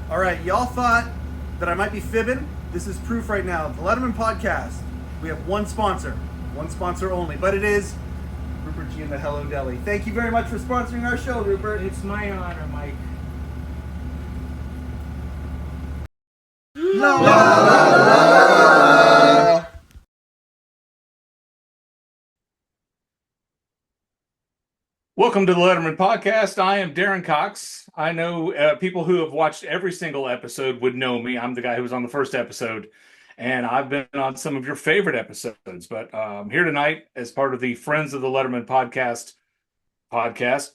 All right, y'all thought that I might be fibbing. This is proof right now. The Letterman podcast. We have one sponsor only, but it is Rupert G and the Hello Deli. Thank you very much for sponsoring our show, Rupert. It's my honor, Mike. La, la, la, la. Welcome to the Letterman podcast. I am Darin Cox. I know people who have watched every single episode would know me. I'm the guy who was on the first episode, and I've been on some of your favorite episodes. But I'm here tonight as part of the Friends of the Letterman podcast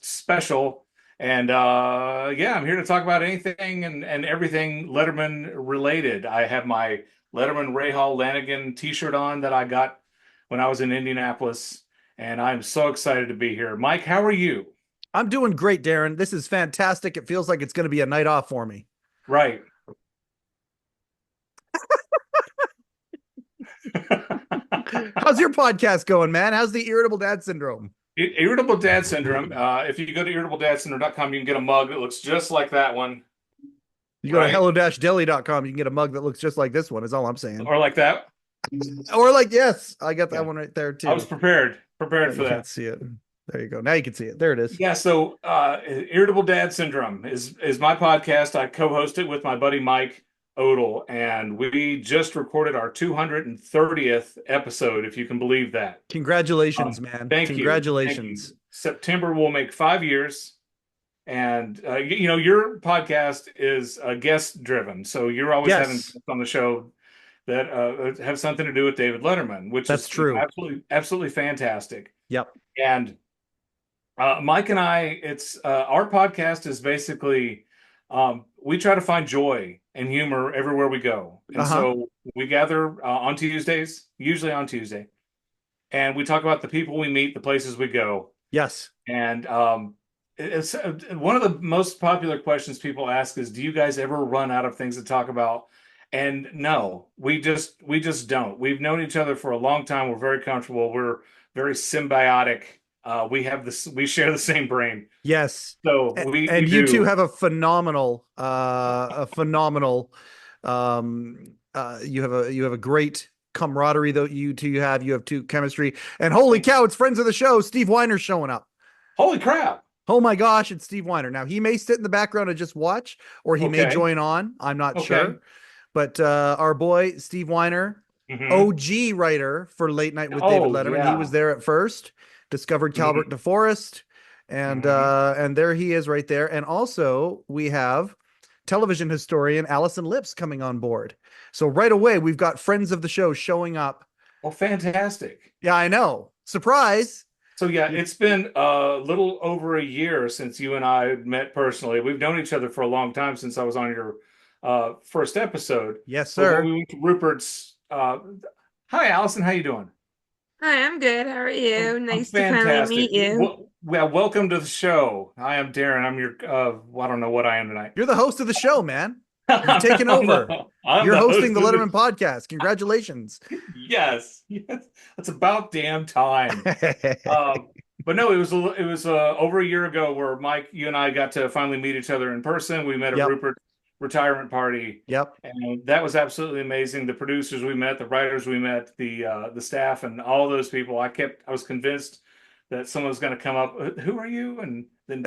special. And I'm here to talk about anything and everything Letterman related. I have my Letterman Ray Hall Lanigan t-shirt on that I got when I was in Indianapolis. And I'm so excited to be here. Mike, how are you? I'm doing great, Darin. This is fantastic. It feels like it's going to be a night off for me. Right. How's your podcast going, man? How's the Irritable Dad Syndrome? Irritable Dad Syndrome. If you go to irritabledadsyndrome.com, you can get a mug that looks just like that one. You go to hello-deli.com, you can get a mug that looks just like this one, is all I'm saying. Or like that. Or like, yes, I got that one right there, too. I was prepared for that. You can't see it. There you go. Now you can see it. There it is. Yeah, so Irritable Dad Syndrome is my podcast. I co-host it with my buddy Mike Odell, and we just recorded our 230th episode, if you can believe that. Congratulations, man. Thank you. Congratulations. September will make 5 years. And, your podcast is guest driven. So you're always having guests on the show that have something to do with David Letterman, which is true. Absolutely fantastic. Yep. And Mike and I, it's our podcast is basically we try to find joy and humor everywhere we go. And so we gather on Tuesdays, usually on Tuesday, and we talk about the people we meet, the places we go. Yes. And it's one of the most popular questions people ask is, do you guys ever run out of things to talk about? And no, we just don't. We've known each other for a long time. We're very comfortable. We're very symbiotic. We share the same brain. Yes. So you two have a phenomenal, you have a great camaraderie though. You have two chemistry, and holy cow, it's friends of the show. Steve Weiner's showing up. Holy crap. Oh my gosh, it's Steve Weiner. Now he may sit in the background and just watch, or he may join on. I'm not sure. But our boy, Steve Weiner, OG writer for Late Night with David Letterman. Yeah. He was there at first, discovered Calvert DeForest, and there he is right there. And also we have television historian Allison Lips coming on board. So right away, we've got friends of the show showing up. Oh, fantastic. Yeah, I know. Surprise. So yeah, it's been a little over a year since you and I met personally. We've known each other for a long time, since I was on your first episode. Yes, sir. We went to Rupert's. Hi, Allison. How you doing? Hi, I'm good. How are you? Nice to finally meet you. Well, welcome to the show. I am Darin. I'm your. I don't know what I am tonight. You're the host of the show, man. You're taking over. You're hosting the Letterman podcast. Congratulations. Yes. That's about damn time. But no, it was over a year ago where Mike, you and I got to finally meet each other in person. We met at Rupert retirement party. Yep. And that was absolutely amazing. The producers we met, the writers we met, the staff, and all those people. I was convinced that someone was going to come up. Who are you? And then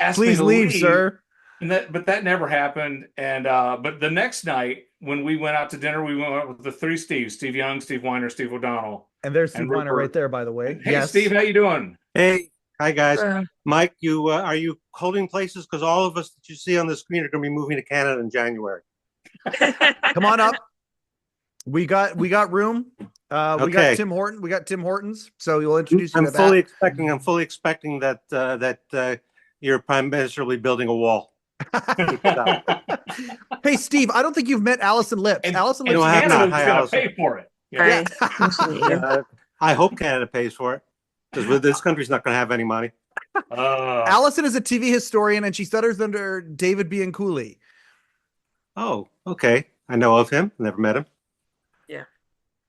ask please me to leave, sir. But that never happened. And but the next night when we went out to dinner, we went out with the three Steves: Steve Young, Steve Weiner, Steve O'Donnell. And there's Steve Weiner right there, by the way. Hey, yes. Steve, how you doing? Hey, hi guys. Mike, you are you holding places? Because all of us that you see on the screen are going to be moving to Canada in January. Come on up. We got room. We got Tim Horton. We got Tim Hortons. So you'll introduce you to that. I'm fully expecting that your prime minister will be building a wall. Hey, Steve, I don't think you've met Allison Lips. Allison Lips is going to pay for it. Yeah. I hope Canada pays for it, because this country's not going to have any money. Allison is a TV historian, and she stutters under David Cooley. Oh, okay. I know of him. Never met him. Yeah.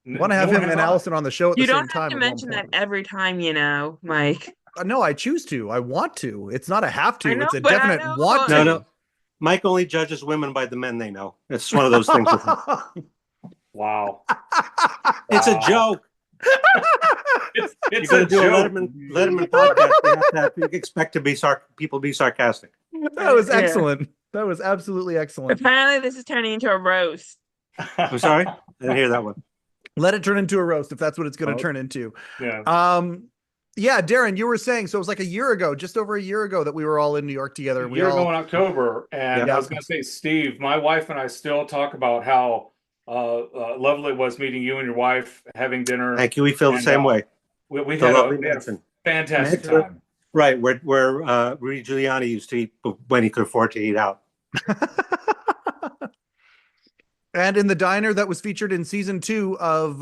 Want to have him and Allison on the show at the same time. You don't have to mention that every time, Mike. No, I choose to. I want to. It's not a have to. It's a definite want to. No. Mike only judges women by the men they know. It's one of those things. Wow. It's a joke. It's You're going to do joke. a Letterman podcast. You expect to be people be sarcastic. That was excellent. That was absolutely excellent. Apparently, this is turning into a roast. I'm sorry, I didn't hear that one. Let it turn into a roast if that's what it's going to turn into. Yeah. Yeah, Darin, you were saying, so it was like a year ago, just over a year ago, that we were all in New York together. A year ago in October. And I was going to say, Steve, my wife and I still talk about how lovely it was meeting you and your wife, having dinner. Thank you. We feel the same way. We had a fantastic time. Right, where Rudy Giuliani used to eat when he could afford to eat out. And in the diner that was featured in season 2 of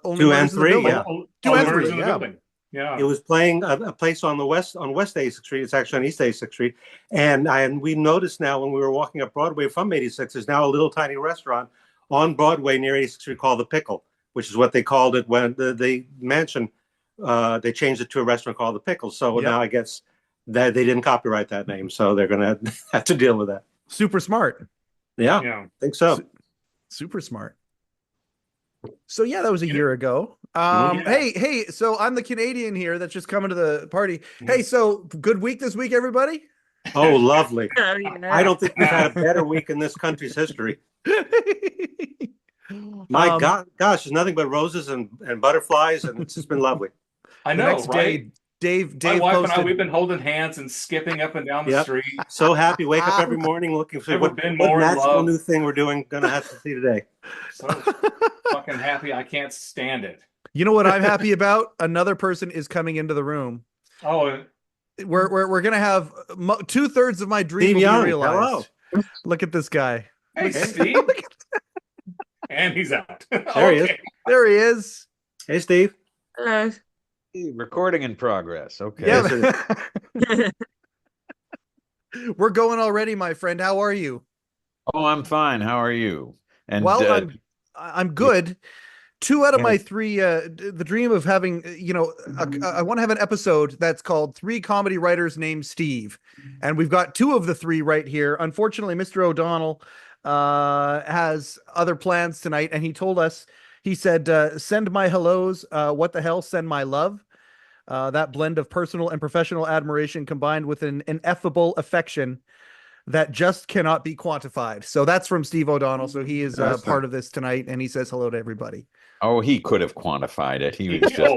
Only 2 Murders and 3, in the yeah. 2 and 3, in the building. Yeah. It was playing a place on West 86th Street. It's actually on East 86th Street. And we noticed now when we were walking up Broadway from 86, there's now a little tiny restaurant on Broadway near 86th Street called The Pickle, which is what they called it when the mansion, they changed it to a restaurant called The Pickle. So now I guess that they didn't copyright that name. So they're going to have to deal with that. Super smart. Yeah, I think so. Super smart. So yeah, that was a year ago. Hey, so I'm the Canadian here that's just coming to the party. Hey, so good week this week, everybody? Oh, lovely. Oh, yeah. I don't think we've had a better week in this country's history. My gosh, there's nothing but roses and butterflies, and it's just been lovely. I know, next right? day, Dave my wife posted, and I, we've been holding hands and skipping up and down the street. So happy. Wake up every morning looking for what magical new thing we're doing. Going to have to see today. So fucking happy. I can't stand it. You know what I'm happy about? Another person is coming into the room. Oh, we're going to have 2/3 of my dream will be realized. Hello. Look at this guy. Hey, Steve. And he's out. There he is. There he is. Hey, Steve. Recording in progress. Okay. Yeah. We're going already, my friend. How are you? Oh, I'm fine. How are you? And well, I'm good. 2 out of my 3, the dream of having, I want to have an episode that's called 3 Comedy Writers Named Steve. And we've got 2 of the 3 right here. Unfortunately, Mr. O'Donnell has other plans tonight. And he told us, he said, send my hellos. What the hell? Send my love. That blend of personal and professional admiration combined with an ineffable affection that just cannot be quantified. So that's from Steve O'Donnell. So he is part of this tonight, and he says hello to everybody. Oh, he could have quantified it. He was just.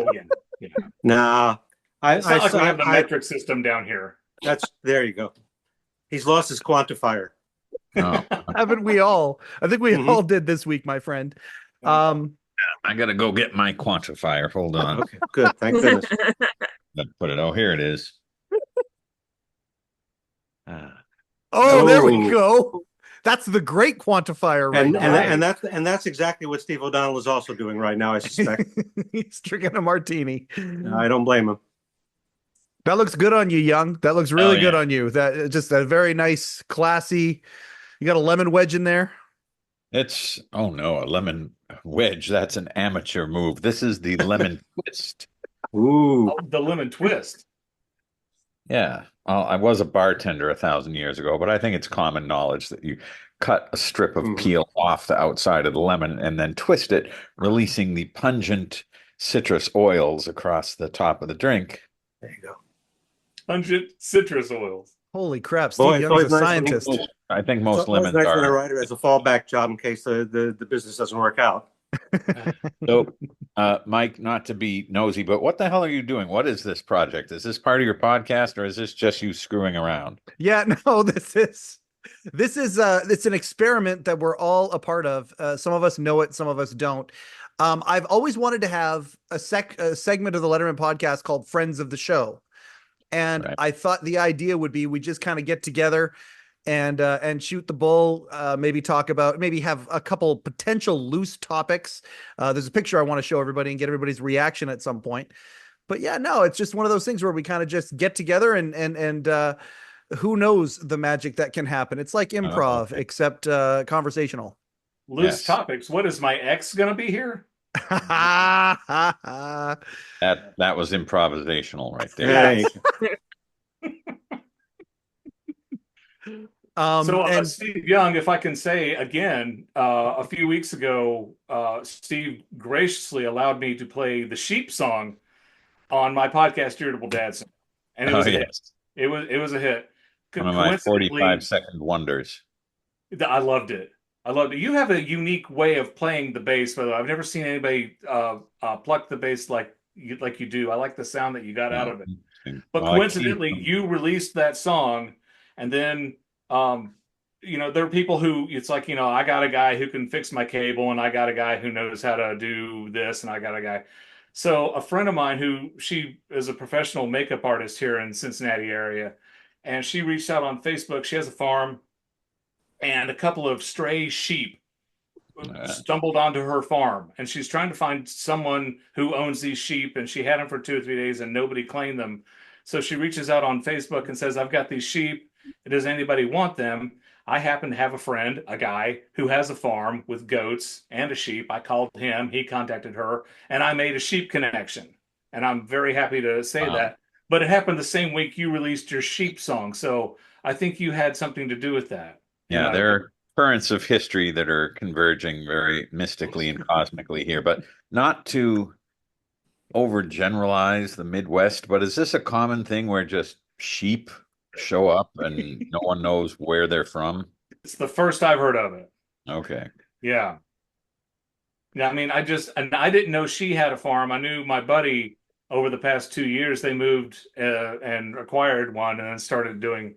Nah, I have the metric system down here. There you go. He's lost his quantifier. Oh. Haven't we all? I think we all did this week, my friend. I gotta go get my quantifier. Hold on. Okay, good. Thank goodness. Put it. Oh, here it is. There we go. That's the great quantifier, right? And that's exactly what Steve O'Donnell is also doing right now, I suspect. He's drinking a martini. I don't blame him. That looks good on you, Young. That looks really good on you. That just a very nice, classy. You got a lemon wedge in there. It's a lemon wedge. That's an amateur move. This is the lemon twist. Ooh, the lemon twist. Yeah, I was a bartender 1,000 years ago, but I think it's common knowledge that you cut a strip of peel off the outside of the lemon and then twist it, releasing the pungent citrus oils across the top of the drink. There you go. Pungent citrus oils. Holy crap! Steve Young's a scientist. I think most lemons nice are. When a writer has a fallback job in case the business doesn't work out. So, Mike, not to be nosy, but what the hell are you doing? What is this project? Is this part of your podcast, or is this just you screwing around? Yeah, no, this is it's an experiment that we're all a part of. Some of us know it, some of us don't. I've always wanted to have a segment of the Letterman podcast called Friends of the Show. And I thought the idea would be we just kind of get together and shoot the bull, maybe have a couple potential loose topics. There's a picture I want to show everybody and get everybody's reaction at some point. But yeah, no, it's just one of those things where we kind of just get together and who knows the magic that can happen. It's like improv, except conversational. Loose topics. What is my ex going to be here? That was improvisational right there. Steve Young, if I can say again, a few weeks ago, Steve graciously allowed me to play the sheep song on my podcast, Irritable Dad Syndrome. And it was a hit. It was a hit. One of my 45-second wonders. I loved it. You have a unique way of playing the bass, by the way. I've never seen anybody pluck the bass like you do. I like the sound that you got out of it. But coincidentally, you released that song, and then there are people who it's like, I got a guy who can fix my cable, and I got a guy who knows how to do this, and I got a guy. So a friend of mine she is a professional makeup artist here in Cincinnati area, and she reached out on Facebook. She has a farm, and a couple of stray sheep stumbled onto her farm, and she's trying to find someone who owns these sheep, and she had them for 2 or 3 days and nobody claimed them. So she reaches out on Facebook and says, I've got these sheep. Does anybody want them? I happen to have a friend, a guy who has a farm with goats and a sheep. I called him, he contacted her, and I made a sheep connection. And I'm very happy to say that. But it happened the same week you released your sheep song. So I think you had something to do with that. Yeah, there are currents of history that are converging very mystically and cosmically here, but not to overgeneralize the Midwest, but is this a common thing where just sheep show up and no one knows where they're from? It's the first I've heard of it. Okay. Yeah. Yeah, I mean, I didn't know she had a farm. I knew my buddy over the past 2 years, they moved and acquired one and then started doing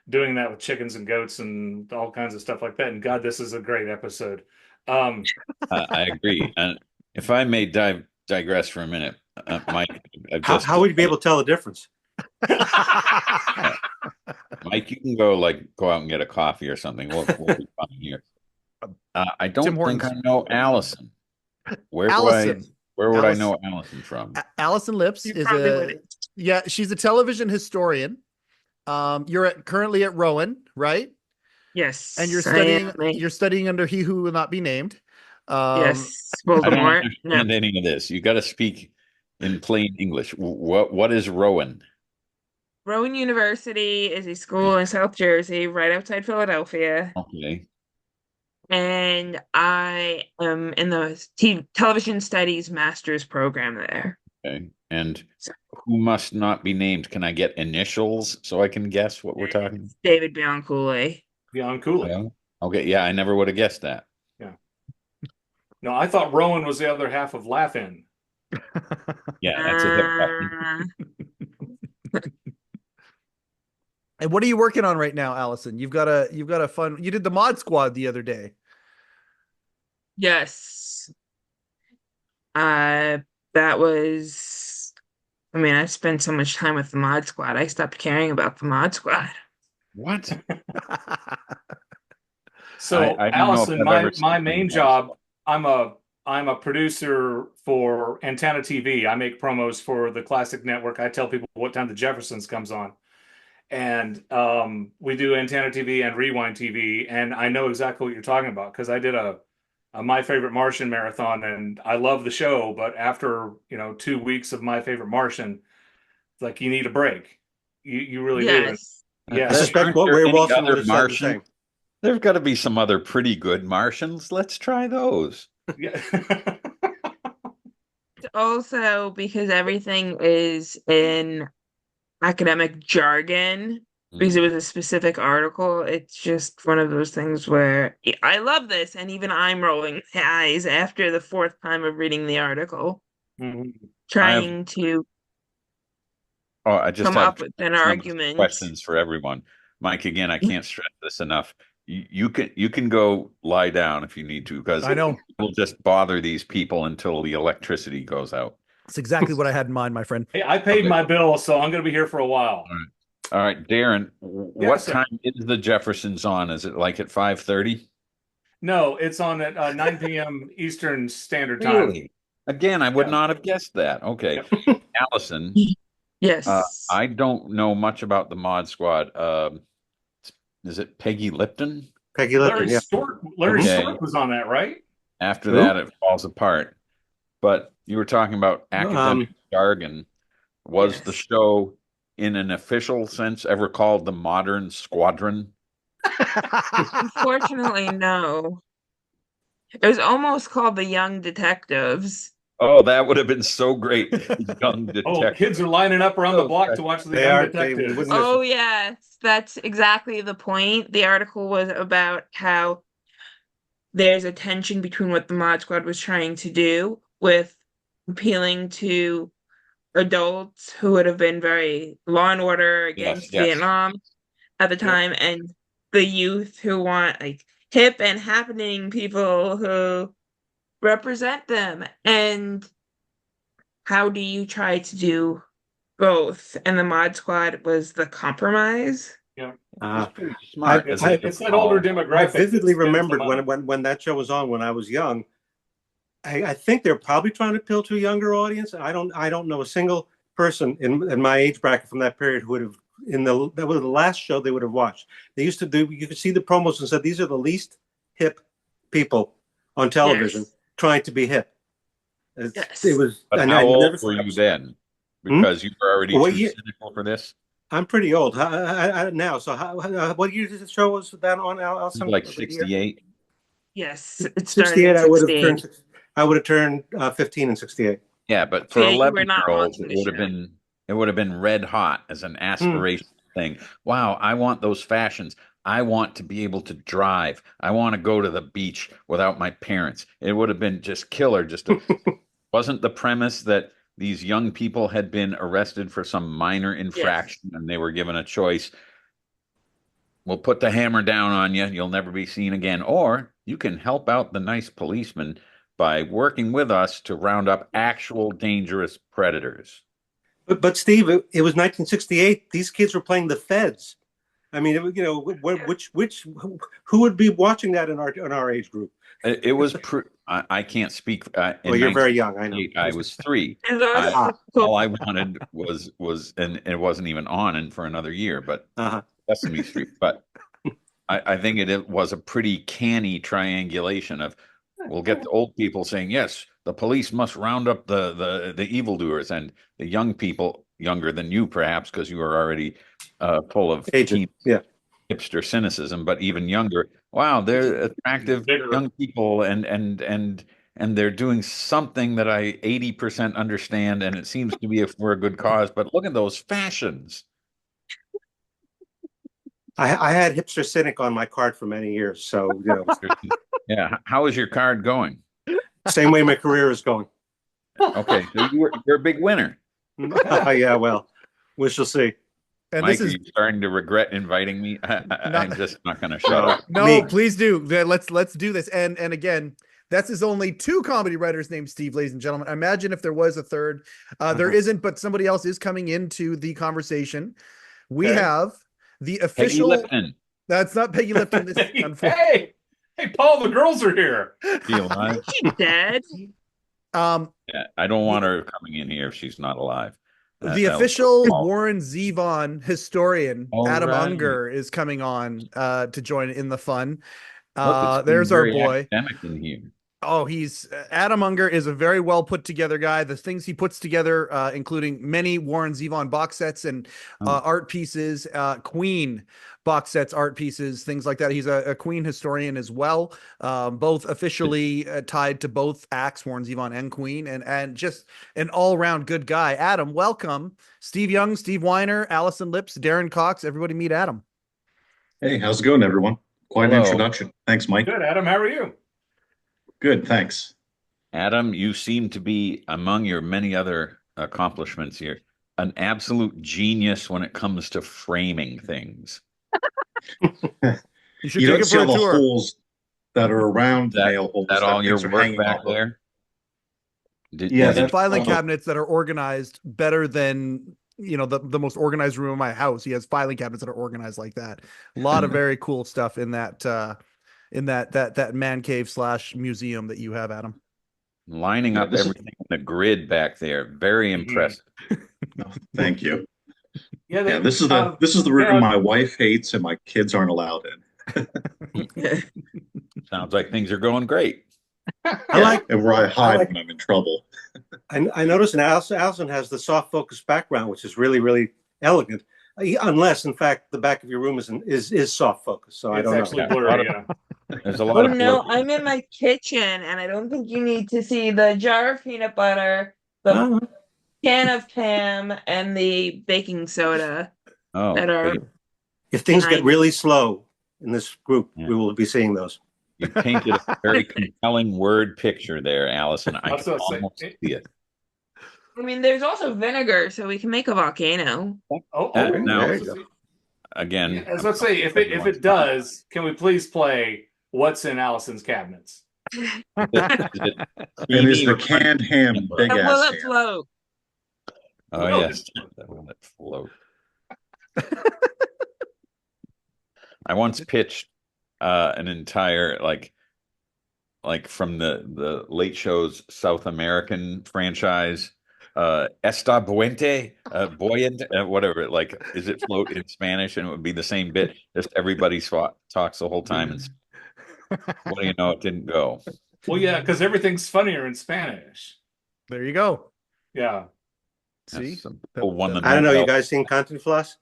that with chickens and goats and all kinds of stuff like that. And God, this is a great episode. I agree. And if I may digress for a minute, Mike, how would you be able to tell the difference? Mike, you can go out and get a coffee or something. We'll be fine here. I don't think I know Allison. Where would I know Allison from? Allison Lips she's a television historian. You're currently at Rowan, right? Yes. And you're studying under He Who Will Not Be Named. Yes. Voldemort. I don't understand any of this. You got to speak in plain English. What is Rowan? Rowan University is a school in South Jersey, right outside Philadelphia. Okay. And I am in the television studies master's program there. Okay. And who must not be named? Can I get initials so I can guess what we're talking? David Bianculli. Bianculli. Okay. Yeah, I never would have guessed that. Yeah. No, I thought Rowan was the other half of Laugh-In. Yeah, that's a hip hop. And what are you working on right now, Allison? You've got a fun. You did the Mod Squad the other day. Yes. That was. I mean, I spent so much time with the Mod Squad. I stopped caring about the Mod Squad. What? So, Allison, my main job, I'm a producer for Antenna TV. I make promos for the Classic Network. I tell people what time the Jeffersons comes on. And we do Antenna TV and Rewind TV. And I know exactly what you're talking about because I did a My Favorite Martian marathon, and I love the show. But after 2 weeks of My Favorite Martian, it's like you need a break. You really do. Yeah. I suspect what Ray Walton would have said the same. There's got to be some other pretty good Martians. Let's try those. Yeah. Also, because everything is in academic jargon, because it was a specific article, it's just one of those things where I love this, and even I'm rolling my eyes after the fourth time of reading the article, trying to come up with an argument. Questions for everyone. Mike, again, I can't stress this enough. You can go lie down if you need to, because I know we'll just bother these people until the electricity goes out. That's exactly what I had in mind, my friend. Hey, I paid my bill, so I'm going to be here for a while. All right, Darin, what time is the Jeffersons on? Is it like at 5:30? No, it's on at 9 p.m. Eastern Standard Time. Really? Again, I would not have guessed that. Okay. Allison. Yes. I don't know much about the Mod Squad. Is it Peggy Lipton? Peggy Lipton, Larry Stork was on that, right? After that, it falls apart. But you were talking about academic jargon. Was the show, in an official sense, ever called the Modern Squadron? Unfortunately, no. It was almost called The Young Detectives. Oh, that would have been so great. Young detective. Kids are lining up around the block to watch the Young Detectives. Oh, yes, that's exactly the point. The article was about how there's a tension between what the Mod Squad was trying to do with appealing to adults who would have been very law and order against Vietnam at the time, and the youth who want like hip and happening people who represent them. And how do you try to do both? And the Mod Squad was the compromise. Yeah, pretty smart. It's that older demographic. I vividly remembered when that show was on when I was young. I think they're probably trying to appeal to a younger audience. I don't know a single person in my age bracket from that period who would have that was the last show they would have watched. They used to do. You could see the promos and said these are the least hip people on television trying to be hip. It was. But how old were you then? Because you were already too cynical for this. I'm pretty old now. So what year did the show was that on? Allison? Like 68. Yes, it's 68. I would have turned 15 in 68. Yeah, but for 11-year-olds, it would have been red hot as an aspiration thing. Wow, I want those fashions. I want to be able to drive. I want to go to the beach without my parents. It would have been just killer. Wasn't the premise that these young people had been arrested for some minor infraction and they were given a choice? We'll put the hammer down on you. You'll never be seen again. Or you can help out the nice policeman by working with us to round up actual dangerous predators. But Steve, it was 1968. These kids were playing the feds. I mean, who would be watching that in our age group? It was. I can't speak. Well, you're very young. I know. I was 3. All I wanted was, and it wasn't even on and for another year. But Sesame Street. But I think it was a pretty canny triangulation of. We'll get the old people saying, yes, the police must round up the evildoers, and the young people, younger than you perhaps, because you were already full of hipster cynicism, but even younger. Wow, they're attractive young people, and they're doing something that I 80% understand, and it seems to be for a good cause. But look at those fashions. I had hipster cynic on my card for many years, so Yeah, how is your card going? Same way my career is going. Okay, so you're a big winner. Yeah, well, we shall see. And Mike, are you starting to regret inviting me? I'm just not going to shut up. No, please do. Let's do this. And again, that's his only 2 comedy writers named Steve, ladies and gentlemen. Imagine if there was a third. There isn't, but somebody else is coming into the conversation. We have the official. Peggy Lipton. That's not Peggy Lipton. This Hey, Paul, the girls are here. She's dead. Yeah, I don't want her coming in here if she's not alive. The official Warren Zevon historian, Adam Unger, is coming on to join in the fun. There's our boy. In here. Oh, Adam Unger is a very well put together guy. The things he puts together, including many Warren Zevon box sets and art pieces, Queen box sets, art pieces, things like that. He's a Queen historian as well, both officially tied to both acts, Warren Zevon and Queen, and just an all around good guy. Adam, welcome. Steve Young, Steve Weiner, Allison Lips, Darin Cox. Everybody meet Adam. Hey, how's it going, everyone? Quite an introduction. Thanks, Mike. Good, Adam. How are you? Good, thanks. Adam, you seem to be, among your many other accomplishments here, an absolute genius when it comes to framing things. You don't see all the holes that are around the nail holes. That all your work back there? There's filing cabinets that are organized better than the most organized room in my house. He has filing cabinets that are organized like that. A lot of very cool stuff in that that man cave / museum that you have, Adam. Lining up everything in the grid back there. Very impressive. Thank you. Yeah, this is the room my wife hates and my kids aren't allowed in. Sounds like things are going great. And where I hide when I'm in trouble. I noticed, and Allison has the soft focus background, which is really, really elegant. Unless, in fact, the back of your room is soft focus. So I It's don't know. actually blurry. Yeah. There's a lot of no, I'm in my kitchen and I don't think you need to see the jar of peanut butter, the can of Pam, and the baking soda that are if things get really slow in this group, we will be seeing those. You painted a very compelling word picture there, Allison. I can almost see it. I mean, there's also vinegar, so we can make a volcano. Now, again, as I say, if it does, can we please play What's in Allison's Cabinets? And is the canned ham big ass? Will it float? Oh yes, will it float? I once pitched an entire like from the Late Show's South American franchise, Esta Buente, Buoyant, whatever. Like, is it float in Spanish? And it would be the same bit. Just everybody talks the whole time. And what do you know? It didn't go. Well, yeah, because everything's funnier in Spanish. There you go. Yeah. See, I don't know. You guys seen Cantinflas?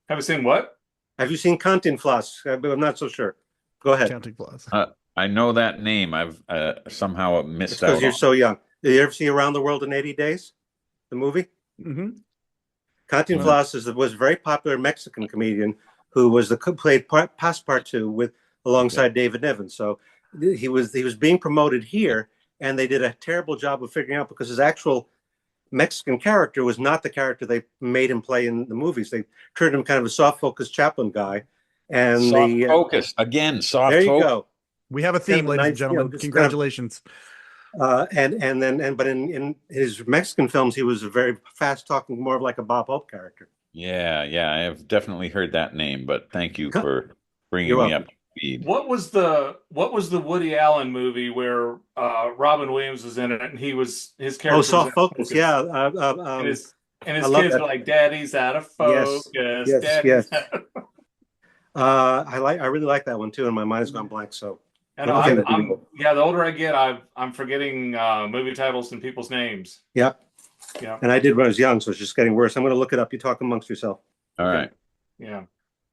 Have you seen what? Have you seen Cantinflas? I'm not so sure. Go ahead. Cantinflas. I know that name. I've somehow missed out. Because you're so young. Did you ever see Around the World in 80 Days? The movie? Mm-hmm. Cantinflas was a very popular Mexican comedian who played Passepartout alongside David Evans. So he was being promoted here, and they did a terrible job of figuring out because his actual Mexican character was not the character they made him play in the movies. They turned him kind of a soft-focused Chaplin guy. And soft focus again. Soft. There you go. We have a theme, ladies and gentlemen. Congratulations. But in his Mexican films, he was a very fast-talking, more of like a Bob Hope character. Yeah, I have definitely heard that name, but thank you for bringing me up to speed. What was the Woody Allen movie where Robin Williams was in it and his character? Oh, soft focus. Yeah. And his kids were like, "Daddy's out of focus." Yes. I really like that one too, and my mind's gone blank. So. And the older I get, I'm forgetting movie titles and people's names. Yeah. And I did when I was young, so it's just getting worse. I'm going to look it up. You talk amongst yourself. All right. Yeah.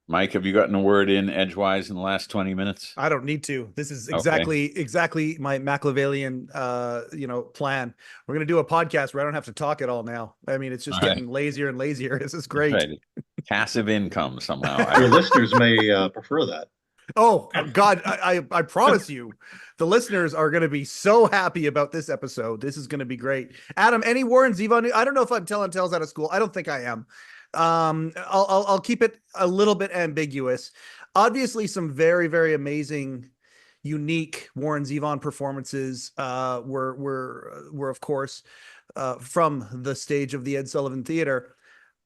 Mike, have you gotten a word in edgewise in the last 20 minutes? I don't need to. This is exactly my Machiavellian plan. We're going to do a podcast where I don't have to talk at all now. I mean, it's just getting lazier and lazier. This is great. Right. Passive income somehow. Your listeners may prefer that. Oh God, I promise you, the listeners are going to be so happy about this episode. This is going to be great. Adam, any Warren Zevon? I don't know if I'm telling tales out of school. I don't think I am. I'll keep it a little bit ambiguous. Obviously, some very, very amazing, unique Warren Zevon performances were of course from the stage of the Ed Sullivan Theater.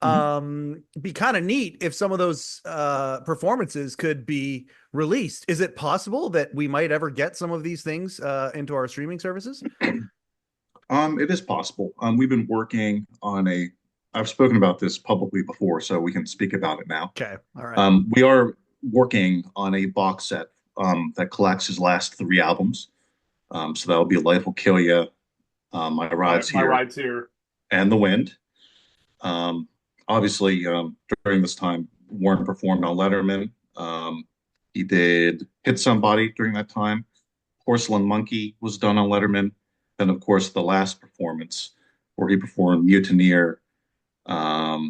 Be kind of neat if some of those performances could be released. Is it possible that we might ever get some of these things into our streaming services? It is possible. We've been working on I've spoken about this publicly before, so we can speak about it now. Okay. All right. We are working on a box set that collects his last 3 albums. So that'll be Life Will Kill Ya, My Ride's Here, and The Wind. Obviously, during this time, Warren performed on Letterman. He did Hit Somebody during that time. Porcelain Monkey was done on Letterman. Then, of course, the last performance where he performed Mutineer,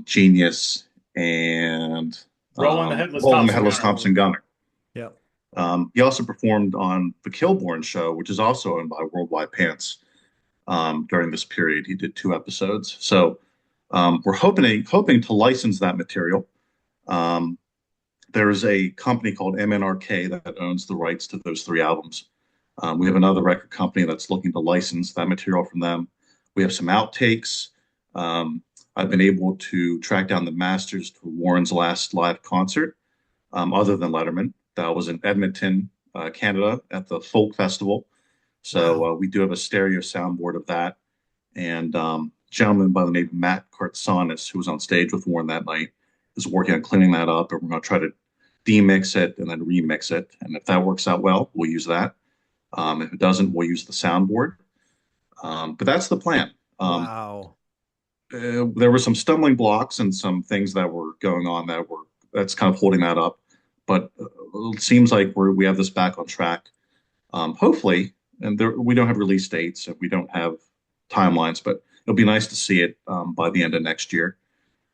Genius, and Roland the Headless Thompson Gunner. Yeah. He also performed on The Kilborn Show, which is also owned by Worldwide Pants. During this period, he did 2 episodes. So we're hoping to license that material. There is a company called MNRK that owns the rights to those 3 albums. We have another record company that's looking to license that material from them. We have some outtakes. I've been able to track down the masters to Warren's last live concert, other than Letterman. That was in Edmonton, Canada, at the Folk Festival. So we do have a stereo soundboard of that. And gentleman by the name of Matt Kartsonis, who was on stage with Warren that night, is working on cleaning that up, and we're going to try to demix it and then remix it. And if that works out well, we'll use that. If it doesn't, we'll use the soundboard. But that's the plan. Wow. there were some stumbling blocks and some things that were going on that's kind of holding that up. But it seems like we have this back on track. Hopefully, and we don't have release dates and we don't have timelines, but it'll be nice to see it by the end of next year.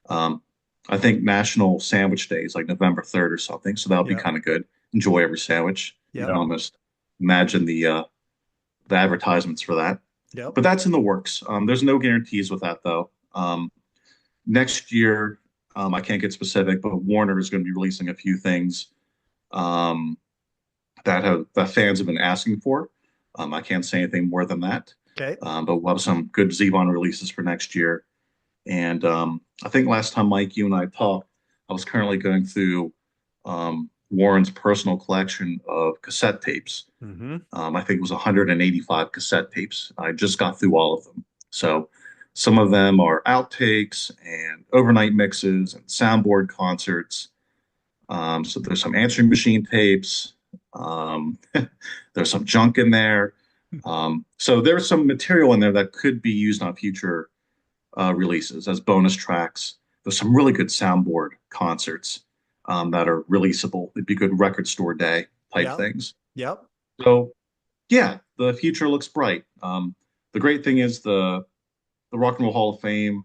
I think National Sandwich Day is like November 3rd or something, so that'll be kind of good. Enjoy every sandwich. You can almost imagine the advertisements for that. Yep. But that's in the works. There's no guarantees with that though. Next year, I can't get specific, but Warner is going to be releasing a few things that fans have been asking for. I can't say anything more than that. Okay. But we'll have some good Zevon releases for next year. And I think last time, Mike, you and I talked, I was currently going through Warren's personal collection of cassette tapes. Mm-hmm. I think it was 185 cassette tapes. I just got through all of them. So some of them are outtakes and overnight mixes and soundboard concerts. So there's some answering machine tapes. There's some junk in there. So there's some material in there that could be used on future releases as bonus tracks. There's some really good soundboard concerts that are releasable. It'd be good record store day type things. Yep. So yeah, the future looks bright. The great thing is the Rock and Roll Hall of Fame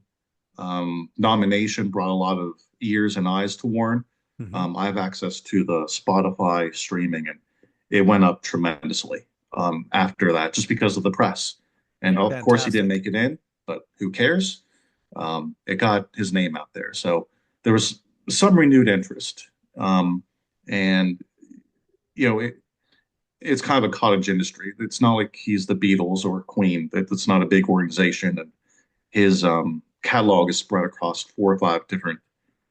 nomination brought a lot of ears and eyes to Warren. Mm-hmm. I have access to the Spotify streaming, and it went up tremendously after that, just because of the press. And of course, he didn't make it in, but who cares? It got his name out there. So there was some renewed interest. And, you know, it's kind of a cottage industry. It's not like he's the Beatles or Queen. It's not a big organization. And his catalog is spread across 4 or 5 different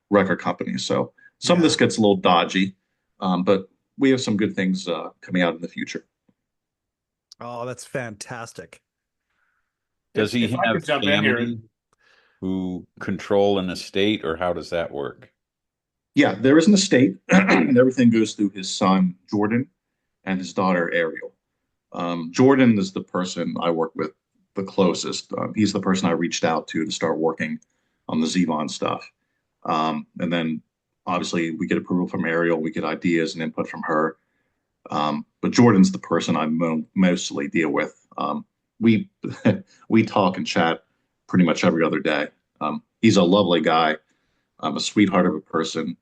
record companies. So some of this gets a little dodgy, but we have some good things coming out in the future. Oh, that's fantastic. Does he have family who control an estate, or how does that work? Yeah, there is an estate, and everything goes through his son, Jordan, and his daughter, Ariel. Jordan is the person I work with the closest. He's the person I reached out to start working on the Zevon stuff. And then obviously we get approval from Ariel, we get ideas and input from her. But Jordan's the person I mostly deal with. We we talk and chat pretty much every other day. He's a lovely guy, a sweetheart of a person,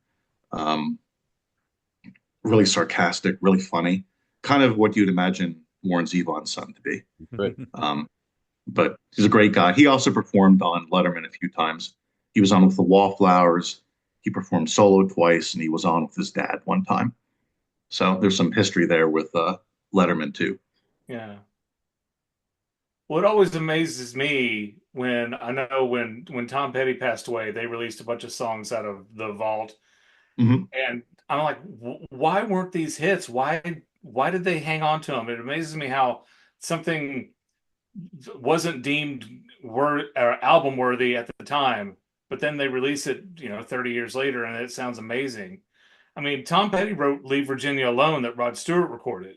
really sarcastic, really funny, kind of what you'd imagine Warren Zevon's son to be. Right. But he's a great guy. He also performed on Letterman a few times. He was on with the Wallflowers. He performed solo twice, and he was on with his dad one time. So there's some history there with Letterman too. Yeah. What always amazes me when Tom Petty passed away, they released a bunch of songs out of the vault, and I'm like, why weren't these hits? Why did they hang on to them? It amazes me how something wasn't deemed album worthy at the time, but then they release it, 30 years later, and it sounds amazing. I mean, Tom Petty wrote "Leave Virginia Alone" that Rod Stewart recorded,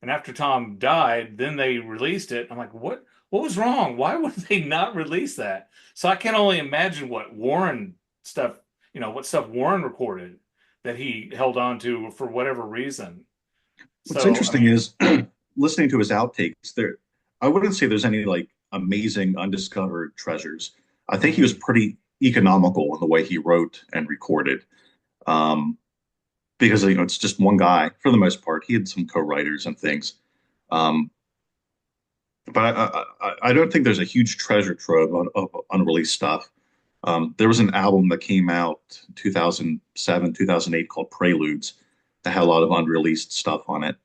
and after Tom died, then they released it. I'm like, what was wrong? Why would they not release that? So I can only imagine what Warren stuff, what stuff Warren recorded that he held on to for whatever reason. What's interesting is listening to his outtakes. I wouldn't say there's any like amazing undiscovered treasures. I think he was pretty economical in the way he wrote and recorded, because it's just one guy for the most part. He had some co-writers and things, but I don't think there's a huge treasure trove of unreleased stuff. There was an album that came out in 2007, 2008 called Preludes that had a lot of unreleased stuff on it,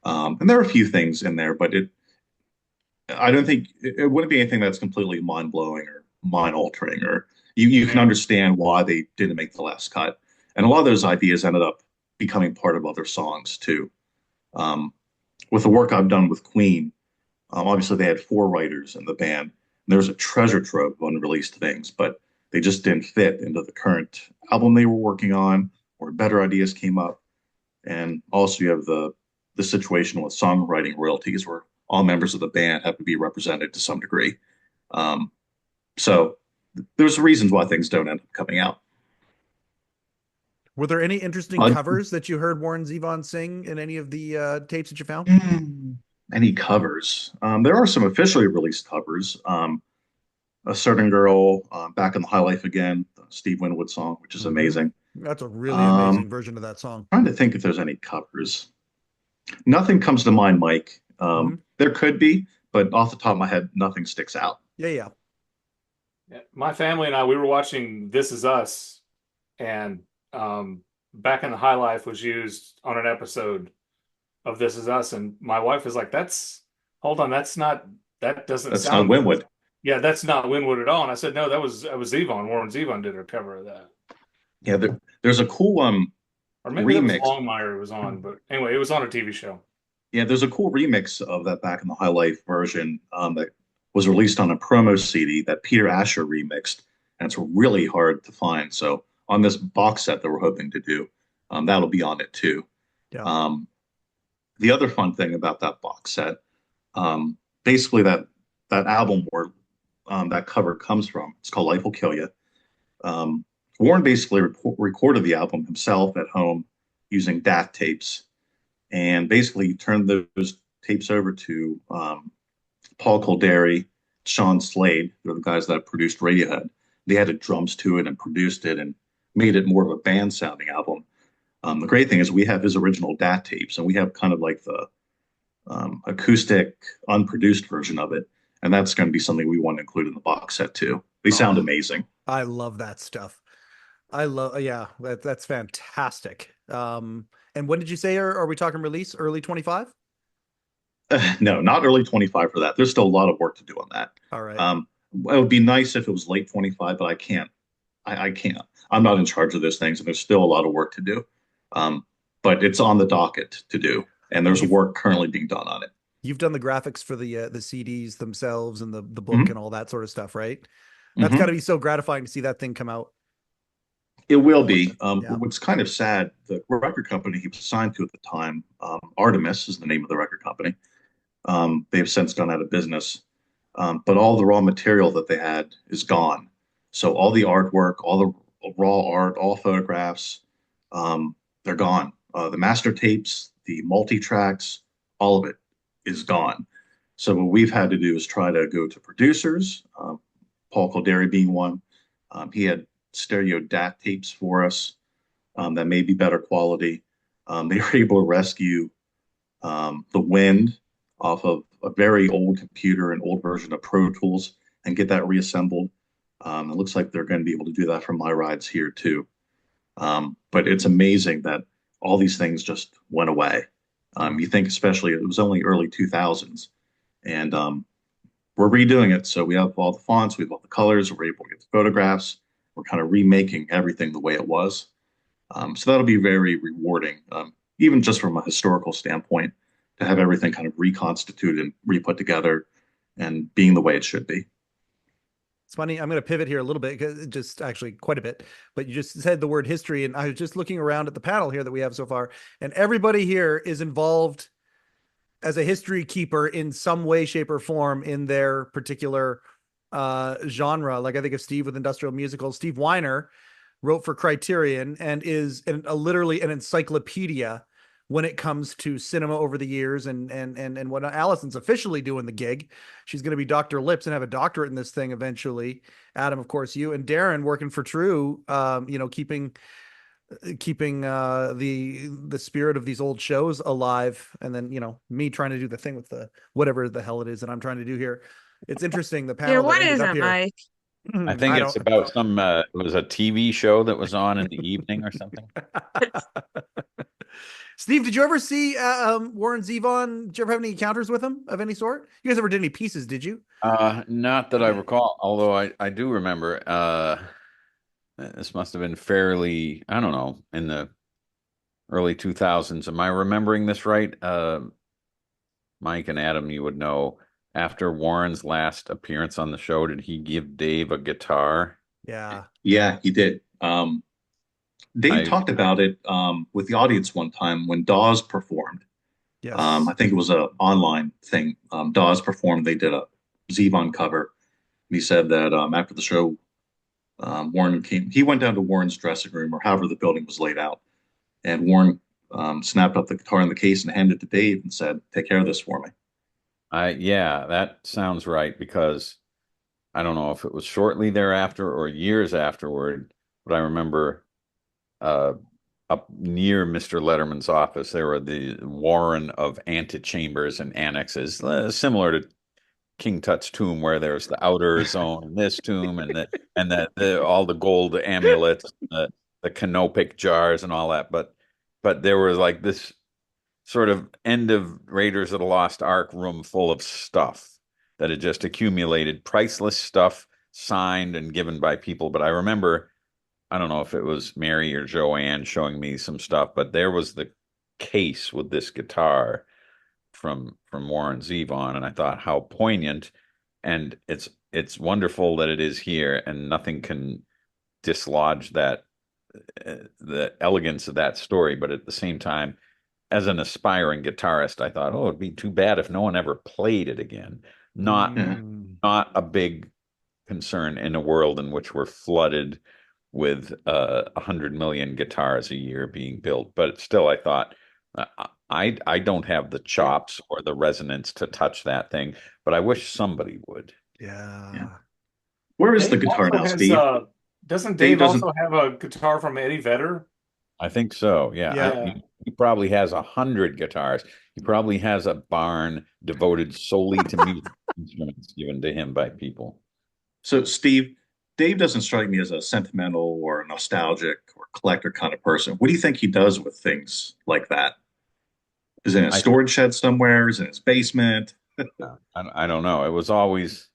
and there are a few things in there, but I don't think it wouldn't be anything that's completely mind-blowing or mind-altering, or you can understand why they didn't make the last cut. And a lot of those ideas ended up becoming part of other songs too. With the work I've done with Queen, obviously they had 4 writers in the band. There's a treasure trove of unreleased things, but they just didn't fit into the current album they were working on, or better ideas came up. And also you have the situation with songwriting royalties, where all members of the band have to be represented to some degree. So there's reasons why things don't end up coming out. Were there any interesting covers that you heard Warren Zevon sing in any of the tapes that you found? Any covers? There are some officially released covers. A Certain Girl, Back in the High Life Again, the Steve Winwood song, which is amazing. That's a really amazing version of that song. Trying to think if there's any covers. Nothing comes to mind, Mike. There could be, but off the top of my head, nothing sticks out. Yeah. My family and I, we were watching This Is Us, and Back in the High Life was used on an episode of This Is Us, and my wife is like, hold on, that doesn't That's sound not Winwood. Yeah, that's not Winwood at all. And I said, no, that was Zevon. Warren Zevon did a cover of that. Yeah, there's a cool or maybe remix. That was Longmire was on, but anyway, it was on a TV show. Yeah, there's a cool remix of that Back in the High Life version that was released on a promo CD that Peter Asher remixed, and it's really hard to find. So on this box set that we're hoping to do, that'll be on it too. Yeah. The other fun thing about that box set, basically that album where that cover comes from, it's called Life Will Kill You. Warren basically recorded the album himself at home using DAT tapes, and basically turned those tapes over to Paul Calderi, Sean Slade. They're the guys that produced Radiohead. They added drums to it and produced it and made it more of a band sounding album. The great thing is we have his original DAT tapes, and we have kind of like the acoustic, unproduced version of it. And that's going to be something we want to include in the box set too. They sound amazing. I love that stuff. That's fantastic. And when did you say, are we talking release? Early 25? No, not early 25 for that. There's still a lot of work to do on that. All right. It would be nice if it was late 25, but I can't. I can't. I'm not in charge of those things, and there's still a lot of work to do. But it's on the docket to do, and there's work currently being done on it. You've done the graphics for the CDs themselves and the book and all that sort of stuff, right? That's got to be so gratifying to see that thing come out. It will be. What's kind of sad, the record company he was signed to at the time, Artemis is the name of the record company. They've since gone out of business. But all the raw material that they had is gone. So all the artwork, all the raw art, all photographs, they're gone. The master tapes, the multi-tracks, all of it is gone. So what we've had to do is try to go to producers, Paul Calderi being one. He had stereo DAT tapes for us that may be better quality. They were able to rescue the wind off of a very old computer, an old version of Pro Tools, and get that reassembled. It looks like they're going to be able to do that from my rides here too. But it's amazing that all these things just went away. You think especially it was only early 2000s, and we're redoing it. So we have all the fonts, we have all the colors, we're able to get the photographs. We're kind of remaking everything the way it was. So that'll be very rewarding, even just from a historical standpoint, to have everything kind of reconstituted and re-put together and being the way it should be. It's funny. I'm going to pivot here a little bit, because just actually quite a bit, but you just said the word history, and I was just looking around at the panel here that we have so far, and everybody here is involved as a history keeper in some way, shape, or form in their particular genre. Like I think of Steve with industrial musicals. Steve Weiner wrote for Criterion and is literally an encyclopedia when it comes to cinema over the years, and what Allison's officially doing the gig. She's going to be Dr. Lips and have a doctorate in this thing eventually. Adam, of course, you and Darin working for True, keeping the spirit of these old shows alive. And then, me trying to do the thing with the, whatever the hell it is that I'm trying to do here. It's interesting. The panel. Yeah, what is it, Mike? I think it's about it was a TV show that was on in the evening or something. Steve, did you ever see Warren Zevon? Did you ever have any encounters with him of any sort? You guys ever did any pieces, did you? Not that I recall, although I do remember this must have been fairly, I don't know, in the early 2000s. Am I remembering this right? Mike and Adam, you would know, after Warren's last appearance on the show, did he give Dave a guitar? Yeah. Yeah, he did. Dave talked about it with the audience one time when Dawes performed. Yes. I think it was an online thing. Dawes performed. They did a Zevon cover. And he said that after the show He went down to Warren's dressing room or however the building was laid out, and Warren snapped up the guitar in the case and handed it to Dave and said, "Take care of this for me." Yeah, that sounds right, because I don't know if it was shortly thereafter or years afterward, but I remember up near Mr. Letterman's office, there were the warren of antechambers and annexes, similar to King Tut's tomb, where there's the outer zone in this tomb, and all the gold amulets, the canopic jars, and all that. But there was like this sort of end of Raiders of the Lost Ark room full of stuff that had just accumulated, priceless stuff signed and given by people. But I remember, I don't know if it was Mary or Joanne showing me some stuff, but there was the case with this guitar from Warren Zevon, and I thought, how poignant. And it's wonderful that it is here, and nothing can dislodge that the elegance of that story. But at the same time, as an aspiring guitarist, I thought, oh, it'd be too bad if no one ever played it again. Not a big concern in a world in which we're flooded with 100 million guitars a year being built. But still, I thought, I don't have the chops or the resonance to touch that thing, but I wish somebody would. Yeah. Where is the guitar now, Steve? Doesn't Dave also have a guitar from Eddie Vedder? I think so. Yeah. He probably has 100 guitars. He probably has a barn devoted solely to music instruments given to him by people. So, Steve, Dave doesn't strike me as a sentimental or nostalgic or collector kind of person. What do you think he does with things like that? Is it in a storage shed somewhere? Is it in his basement? I don't know. It was always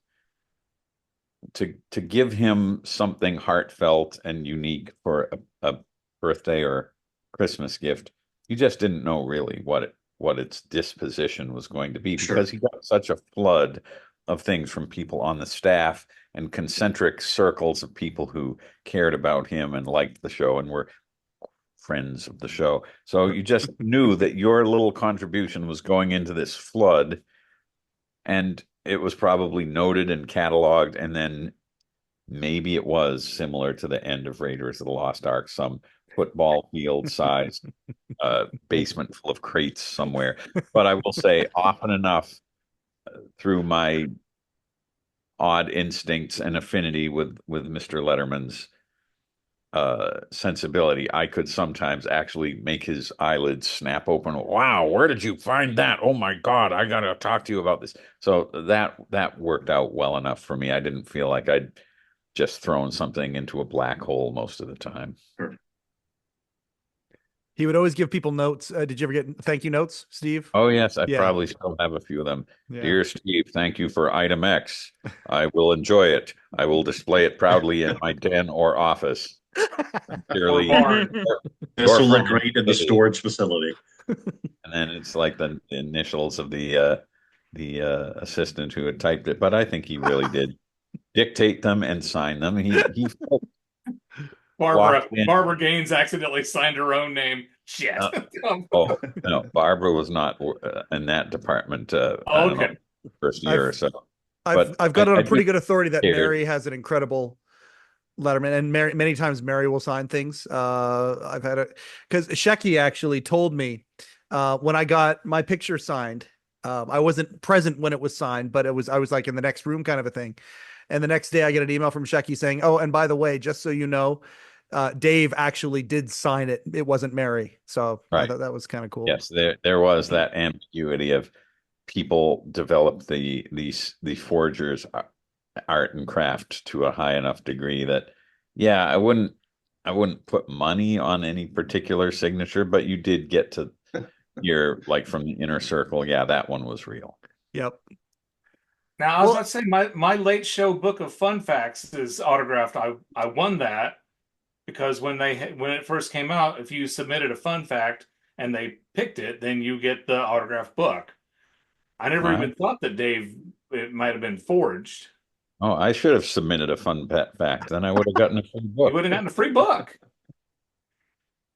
to give him something heartfelt and unique for a birthday or Christmas gift. You just didn't know really what its disposition was going to be, because he got such a flood of things from people on the staff and concentric circles of people who cared about him and liked the show and were friends of the show. So you just knew that your little contribution was going into this flood, and it was probably noted and cataloged, and then maybe it was similar to the end of Raiders of the Lost Ark, some football field sized basement full of crates somewhere. But I will say, often enough, through my odd instincts and affinity with Mr. Letterman's sensibility, I could sometimes actually make his eyelids snap open. Wow, where did you find that? Oh my God, I gotta talk to you about this. So that worked out well enough for me. I didn't feel like I'd just thrown something into a black hole most of the time. Sure. He would always give people notes. Did you ever get thank you notes, Steve? Oh, yes. I probably still have a few of them. Yeah. Dear Steve, thank you for item X. I will enjoy it. I will display it proudly in my den or office. Sincerely, this will look great in the storage facility. And then it's like the initials of the assistant who had typed it. But I think he really did dictate them and sign them. He Barbara Gaines accidentally signed her own name. Shit. Oh no, Barbara was not in that department. Okay, first year or so. I've got on a pretty good authority that Mary has an incredible Letterman, and many times Mary will sign things. I've had it because Shecky actually told me when I got my picture signed. I wasn't present when it was signed, but I was like in the next room kind of a thing. And the next day I get an email from Shecky saying, "Oh, and by the way, just so you know, Dave actually did sign it. It wasn't Mary." So I thought that was kind of cool. Yes, there was that ambiguity of people developed the forger's art and craft to a high enough degree that, yeah, I wouldn't put money on any particular signature, but you did get to hear, like, from the inner circle, yeah, that one was real. Yep. Now, I was about to say, my late show book of fun facts is autographed. I won that because when it first came out, if you submitted a fun fact and they picked it, then you get the autographed book. I never even thought that it might have been forged. Oh, I should have submitted a fun fact. Then I would have gotten a free book. You would have gotten a free book.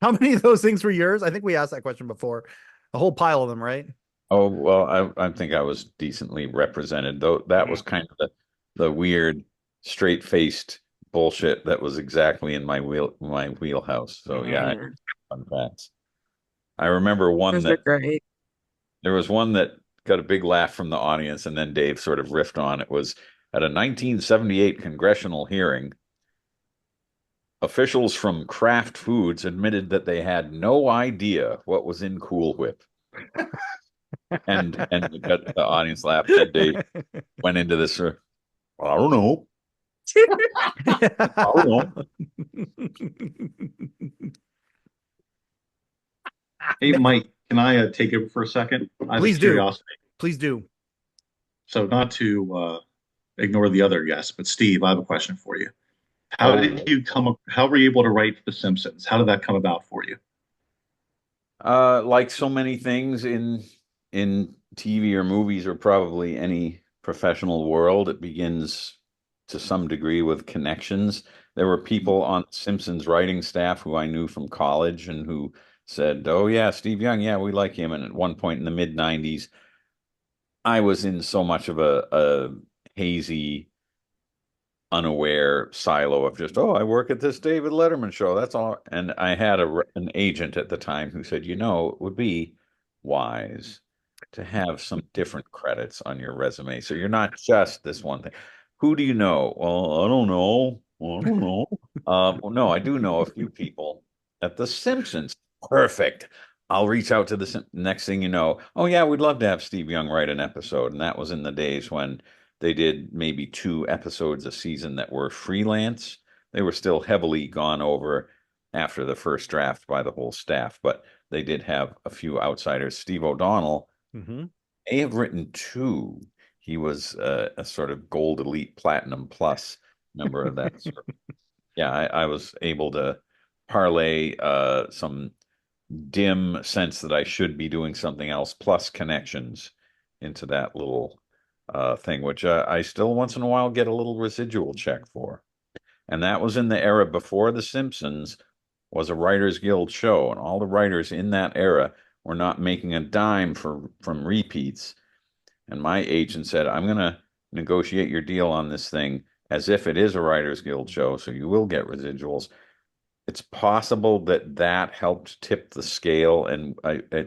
How many of those things were yours? I think we asked that question before. A whole pile of them, right? Oh, well, I think I was decently represented, though. That was kind of the weird, straight-faced bullshit that was exactly in my wheelhouse. So yeah, fun facts. I remember one that great. There was one that got a big laugh from the audience, and then Dave sort of riffed on. It was at a 1978 congressional hearing. Officials from Kraft Foods admitted that they had no idea what was in Cool Whip. and the audience laughed, and Dave went into this. I don't know. I don't know. Hey, Mike, can I take it for a second? Please do. Please do. So not to ignore the other guests, but Steve, I have a question for you. How were you able to write The Simpsons? How did that come about for you? Like so many things in TV or movies or probably any professional world, it begins to some degree with connections. There were people on Simpsons writing staff who I knew from college and who said, "Oh yeah, Steve Young, yeah, we like him." And at one point in the mid 90s, I was in so much of a hazy, unaware silo of just, oh, I work at this David Letterman show. That's all. And I had an agent at the time who said, it would be wise to have some different credits on your resume. So you're not just this one thing. Who do you know? Well, I don't know. Well, I don't know. Well, no, I do know a few people at The Simpsons. Perfect. I'll reach out to the next thing you know. Oh, yeah, we'd love to have Steve Young write an episode. And that was in the days when they did maybe 2 episodes a season that were freelance. They were still heavily gone over after the first draft by the whole staff, but they did have a few outsiders. Steve O'Donnell may have written 2. He was a sort of gold elite platinum plus member of that. Yeah, I was able to parlay some dim sense that I should be doing something else plus connections into that little thing, which I still once in a while get a little residual check for. And that was in the era before The Simpsons was a Writers Guild show, and all the writers in that era were not making a dime from repeats. And my agent said, I'm going to negotiate your deal on this thing as if it is a Writers Guild show, so you will get residuals. It's possible that helped tip the scale, and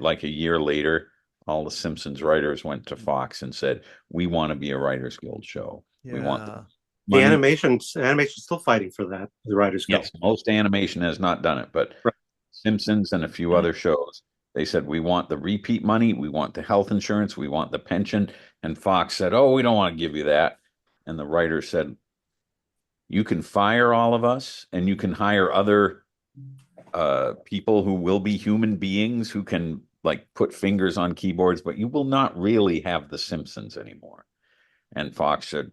like a year later, all the Simpsons writers went to Fox and said, "We want to be a Writers Guild show. We want the animation's still fighting for that. The Writers Guild. Yes, most animation has not done it, but Simpsons and a few other shows, they said, we want the repeat money, we want the health insurance, we want the pension. And Fox said, "Oh, we don't want to give you that." And the writers said, "You can fire all of us, and you can hire other people who will be human beings who can like put fingers on keyboards, but you will not really have the Simpsons anymore." And Fox said,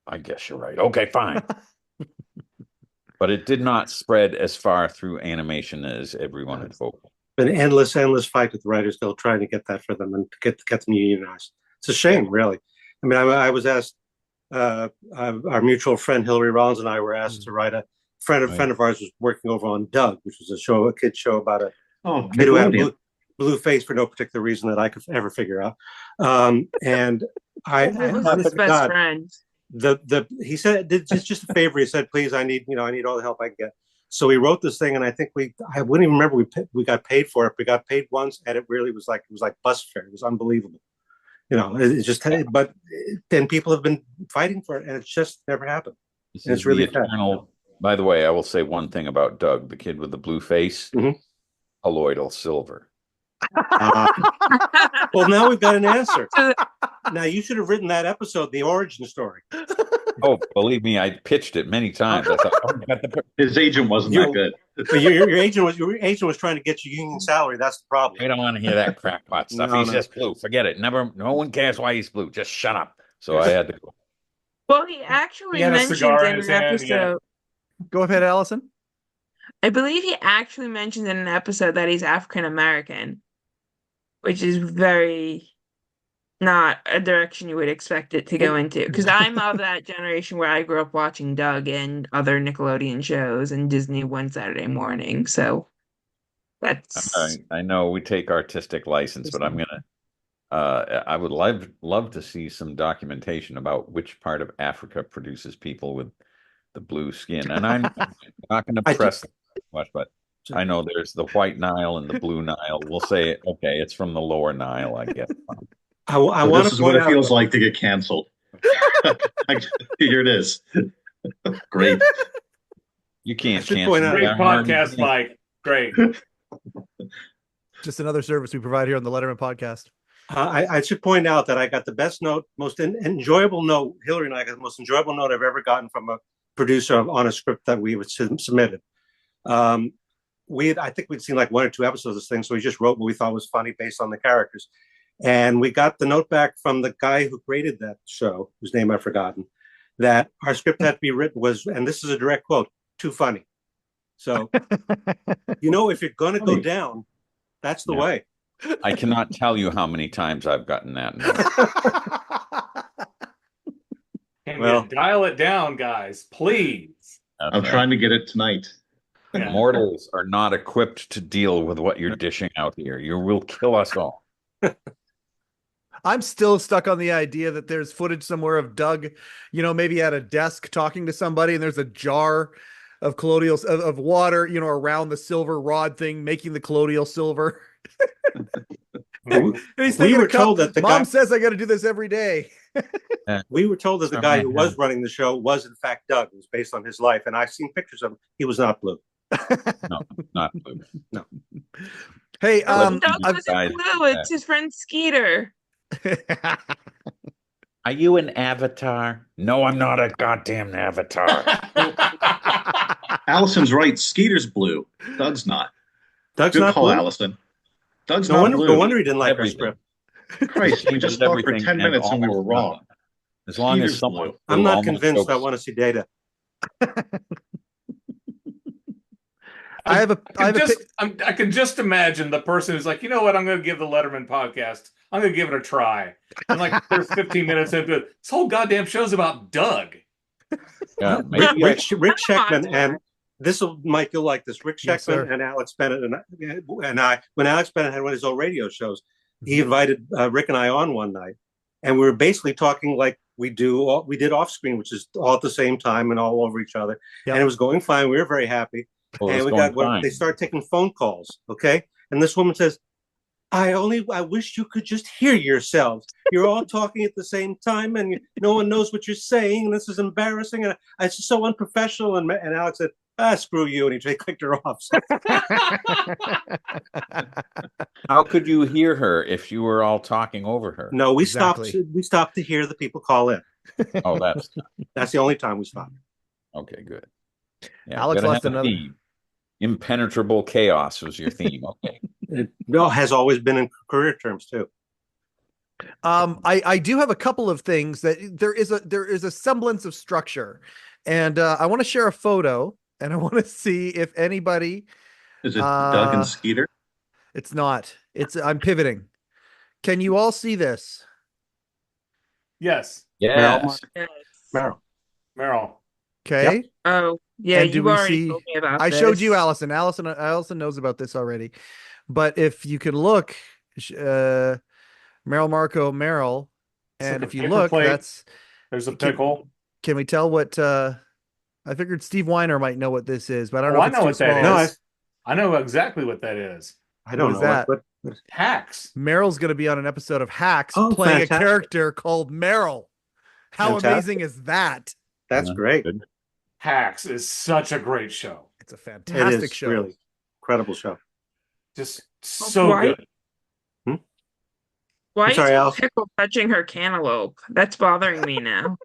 "I guess you're right. Okay, fine." But it did not spread as far through animation as everyone had hoped. An endless fight with the Writers Guild trying to get that for them and to get them unionized. It's a shame, really. I mean, I was asked. Our mutual friend Hillary Rollins and I were asked to write a friend of ours was working over on Doug, which was a kid show about a kid who had a blue face for no particular reason that I could ever figure out. And I was his best friend. He said, just a favor. He said, "Please, I need all the help I can get." So we wrote this thing, and I think I wouldn't even remember we got paid for it. We got paid once, and it really was like bus fare. It was unbelievable. It's just, but then people have been fighting for it, and it's just never happened. And it's really eternal. By the way, I will say one thing about Doug, the kid with the blue face, colloidal silver. Well, now we've got an answer. Now you should have written that episode, the origin story. Oh, believe me, I pitched it many times. I thought, his agent wasn't that good. Your agent was trying to get you union salary. That's the problem. We don't want to hear that crackpot stuff. He's just blue. Forget it. No one cares why he's blue. Just shut up. So I had to go. Well, he actually mentions in an episode. Go ahead, Allison. I believe he actually mentions in an episode that he's African American, which is very not a direction you would expect it to go into. Because I'm of that generation where I grew up watching Doug and other Nickelodeon shows and Disney one Saturday morning. So that's. I know we take artistic license, but I'm gonna. I would love to see some documentation about which part of Africa produces people with the blue skin. And I'm not going to press too much, but I know there's the white Nile and the blue Nile. We'll say, okay, it's from the lower Nile, I guess. I want this to is what point it out feels like to get canceled. Here it is. Great. You can't should cancel point out- Great me. I'm already podcast, canceled. Mike. Great. Just another service we provide here on the Letterman podcast. I should point out that I got the best note, most enjoyable note. Hillary and I got the most enjoyable note I've ever gotten from a producer on a script that we submitted. I think we'd seen like 1 or 2 episodes of this thing, so we just wrote what we thought was funny based on the characters. And we got the note back from the guy who created that show, whose name I've forgotten, that our script had to be written was, and this is a direct quote, too funny. So, if you're going to go down, that's the way. I cannot tell you how many times I've gotten that. Can you dial it down, guys, please? I'm trying to get it tonight. Yeah. Mortals are not equipped to deal with what you're dishing out here. You will kill us all. I'm still stuck on the idea that there's footage somewhere of Doug, maybe at a desk talking to somebody, and there's a jar of colloidal of water, around the silver rod thing, making the colloidal silver. And we were told that the mom guy says I got to do this every day. We were told that the guy who was running the show was in fact Doug. It was based on his life, and I've seen pictures of him. He was not blue. No, not blue. No. Hey, Doug wasn't blue. It's his friend Skeeter. Are you an avatar? No, I'm not a goddamn avatar. Allison's right. Skeeter's blue. Doug's not. Doug's Good not call, blue. Allison. Doug's not blue. No wonder he didn't like Everything. our script. Christ, we just talked for 10 minutes and we were wrong. As long as Skeeter's someone, blue. I'm not convinced. I want to see data. I can just imagine the person who's like, you know what? I'm going to give the Letterman podcast. I'm going to give it a try. And like, there's 15 minutes into it. This whole goddamn show's about Doug. Yeah, Rick Sheckman and Mike, you'll like this. Rick Yes, Sheckman and Alex Bennett and I, when Alex Bennett had one of his old radio shows, he invited Rick and I on one night, and we were basically talking like we did off screen, which is all at the same time and all over each other. Yep. And it was going fine. We were very happy. And they started taking phone calls. Okay. And this woman says, I wish you could just hear yourselves. You're all talking at the same time and no one knows what you're saying. And this is embarrassing. And it's just so unprofessional. And Alex said, screw you. And he clicked her off. How could you hear her if you were all talking over her? No, we stopped to hear the people call in. Oh, that's the only time we stopped. Okay, good. Yeah, Alex lost another. Impenetrable chaos was your theme. Okay. It has always been in career terms too. I do have a couple of things that there is a semblance of structure, and I want to share a photo, and I want to see if anybody. Is it Doug and Skeeter? It's not. I'm pivoting. Can you all see this? Yes. Yes. Meryl. Okay. Yep. Oh, yeah. And You already told me about this. I showed you Allison. Allison knows about this already. But if you can look, Meryl Marco Meryl, and if you look, there's a pickle. Can we tell what? I figured Steve Weiner might know what this is, but I don't know. I know what that is. No, I know exactly what that is. I don't know that. What Hacks. Meryl's going to be on an episode of Hacks, playing fantastic. A character called Meryl. How fantastic. Amazing is that? That's great. Hacks is such a great show. It's a fantastic show. Really incredible show. Just so good. Why is Pickle touching her cantaloupe? That's bothering me now.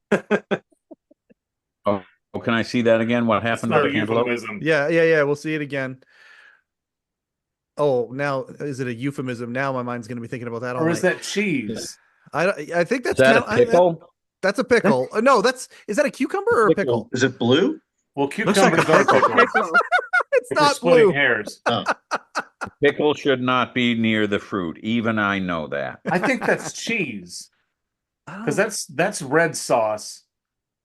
Oh, can I see that again? What happened to the cantaloupe? Yeah. We'll see it again. Oh, now is it a euphemism? Now my mind's going to be thinking about that all night. Or is that cheese? I think that's a pickle. That's a pickle. No, is that a cucumber or a pickle? Is it blue? Well, cucumbers are pickles. It's not blue. Hairs. Oh. Pickle should not be near the fruit. Even I know that. I think that's cheese. Because that's red sauce.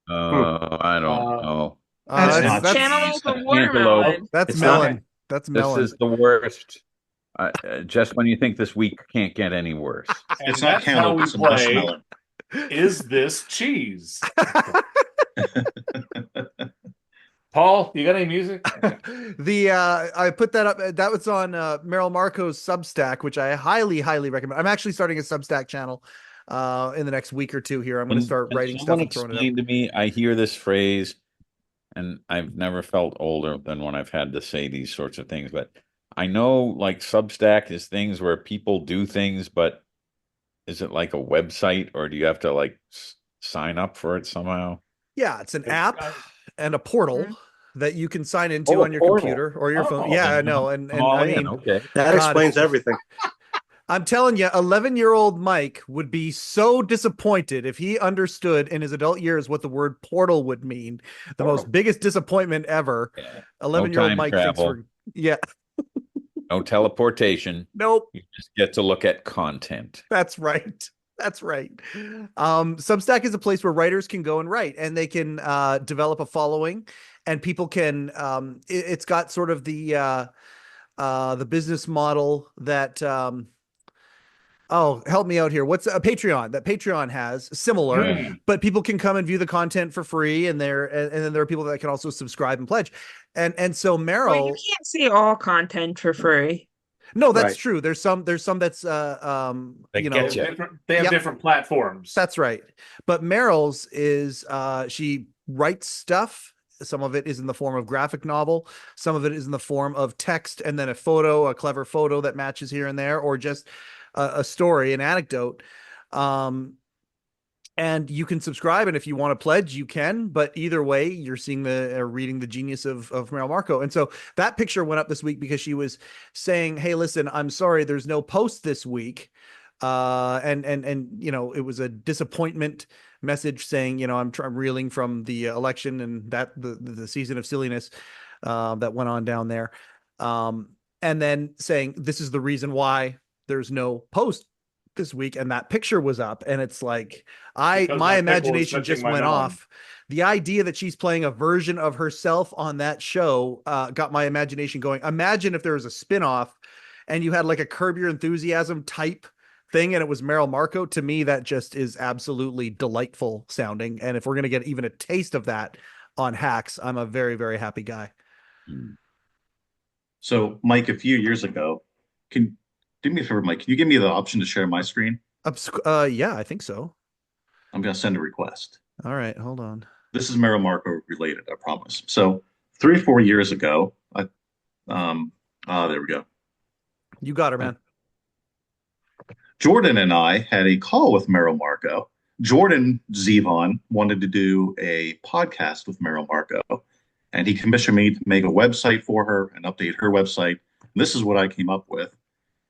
I don't know. That's cantaloupe and watermelon. That's melon. That's melon. This is the worst. Just when you think this week can't get any worse. It's not cantaloupe, it's a marshmallow. Is this cheese? Paul, you got any music? I put that up. That was on Meryl Marco's Substack, which I highly, highly recommend. I'm actually starting a Substack channel in the next week or two here. I'm going to start writing stuff and throwing it up. To me, I hear this phrase, and I've never felt older than when I've had to say these sorts of things. But I know, like, Substack is things where people do things, but is it like a website, or do you have to like sign up for it somehow? Yeah, it's an app and a portal that you can sign into on your computer or your phone. Yeah, I know. And I mean, okay, that explains everything. I'm telling you, 11-year-old Mike would be so disappointed if he understood in his adult years what the word portal would mean. The most biggest disappointment ever. 11-year-old Mike thinks we're no teleportation. Nope. You just get to look at content. That's right. That's right. Substack is a place where writers can go and write, and they can develop a following, and people can. It's got sort of the business model that. Oh, help me out here. What's a Patreon that Patreon has similar, but people can come and view the content for free, and then there are people that can also subscribe and pledge, and so Meryl. Well, you can't see all content for free. No, that's true. There's some that's they have different platforms. That's right. But Meryl's is she writes stuff. Some of it is in the form of graphic novel. Some of it is in the form of text and then a clever photo that matches here and there, or just a story, an anecdote. And you can subscribe, and if you want to pledge, you can. But either way, you're seeing reading the genius of Meryl Marco. And so that picture went up this week because she was saying, "Hey, listen, I'm sorry, there's no post this week." And it was a disappointment message saying, I'm reeling from the election and that the season of silliness that went on down there. And then saying, this is the reason why there's no post this week, and that picture was up, and it's like my imagination just went off. The idea that she's playing a version of herself on that show got my imagination going. Imagine if there was a spin-off and you had like a Curb Your Enthusiasm type thing and it was Meryl Marco. To me, that just is absolutely delightful sounding, and if we're going to get even a taste of that on Hacks, I'm a very, very happy guy. So Mike, a few years ago, do me a favor, Mike. Can you give me the option to share my screen? Yeah, I think so. I'm going to send a request. All right, hold on. This is Meryl Marco related, I promise. So 3 or 4 years ago, there we go. You got her, man. Jordan and I had a call with Meryl Marco. Jordan Zevon wanted to do a podcast with Meryl Marco, and he commissioned me to make a website for her and update her website. This is what I came up with.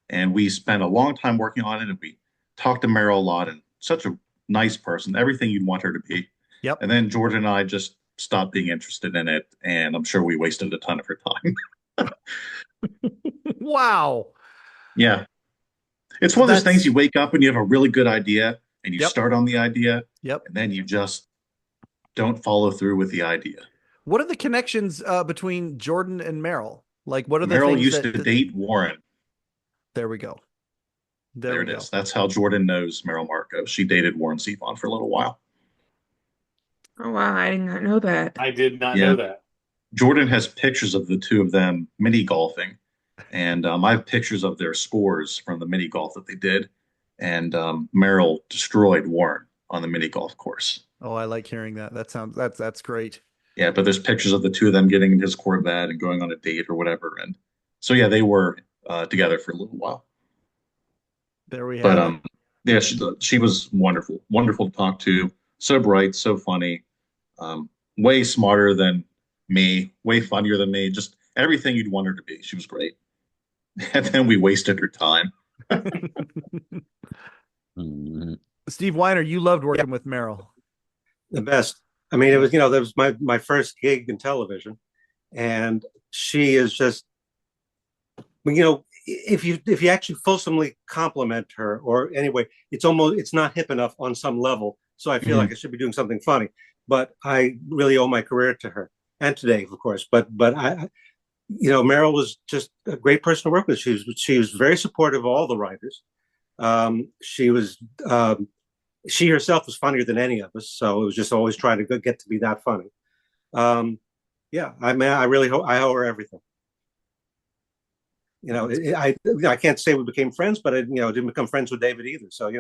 And we spent a long time working on it, and we talked to Meryl a lot, and such a nice person, everything you'd want her to be. Yep. And then Jordan and I just stopped being interested in it, and I'm sure we wasted a ton of her time. Wow. Yeah. It's one of those things you wake up and you have a really good idea, and you start on the idea, and then you just don't follow through with the idea. What are the connections between Jordan and Meryl? Like, what are the Meryl things used to date Warren. There we go. There it is. That's how Jordan knows Meryl Marco. She dated Warren Zevon for a little while. Oh, wow. I did not know that. I did not know that. Jordan has pictures of the two of them mini golfing. And I have pictures of their scores from the mini golf that they did. And Meryl destroyed Warren on the mini golf course. Oh, I like hearing that. That's great. Yeah, but there's pictures of the two of them getting in his Corvette and going on a date or whatever. And so, yeah, they were together for a little while. There we have it. Yeah, she was wonderful to talk to. So bright, so funny, way smarter than me, way funnier than me. Just everything you'd want her to be. She was great. And then we wasted her time. Steve Weiner, you loved working with Meryl. The best. I mean, it was, that was my first gig in television, and she is just, if you actually fulsomely compliment her, or anyway, it's not hip enough on some level. So I feel like I should be doing something funny, but I really owe my career to her, and to Dave, of course. But I, Meryl was just a great person to work with. She was very supportive of all the writers. She herself was funnier than any of us, so it was just always trying to get to be that funny. Yeah, I mean, I really hope I owe her everything. You know, I can't say we became friends, but I didn't become friends with David either. So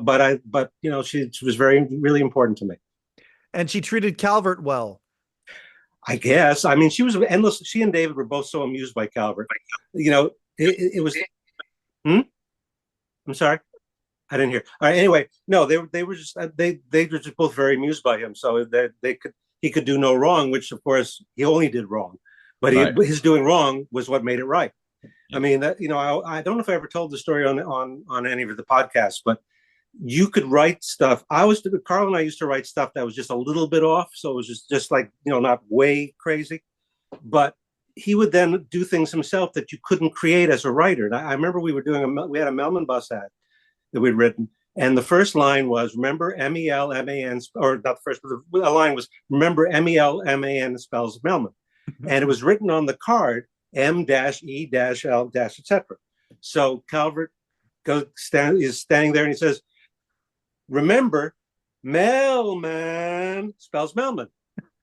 but she was really important to me. And she treated Calvert well. I guess. I mean, she was endless. She and David were both so amused by Calvert. It was. I'm sorry, I didn't hear. All right. Anyway, no, they were just they were just both very amused by him. So that he could do no wrong, which of course he only did wrong. But his doing wrong was what made it right. I mean, I don't know if I ever told the story on any of the podcasts, but you could write stuff. Carl and I used to write stuff that was just a little bit off, so it was just like not way crazy, but he would then do things himself that you couldn't create as a writer. And I remember we had a Melman bus ad that we'd written, and the first line was, remember MELMAN, or not the first, but the line was, remember MELMAN spells Melman. And it was written on the card, M-E-L-, etc. So Calvert is standing there and he says, remember, Melman spells Melman.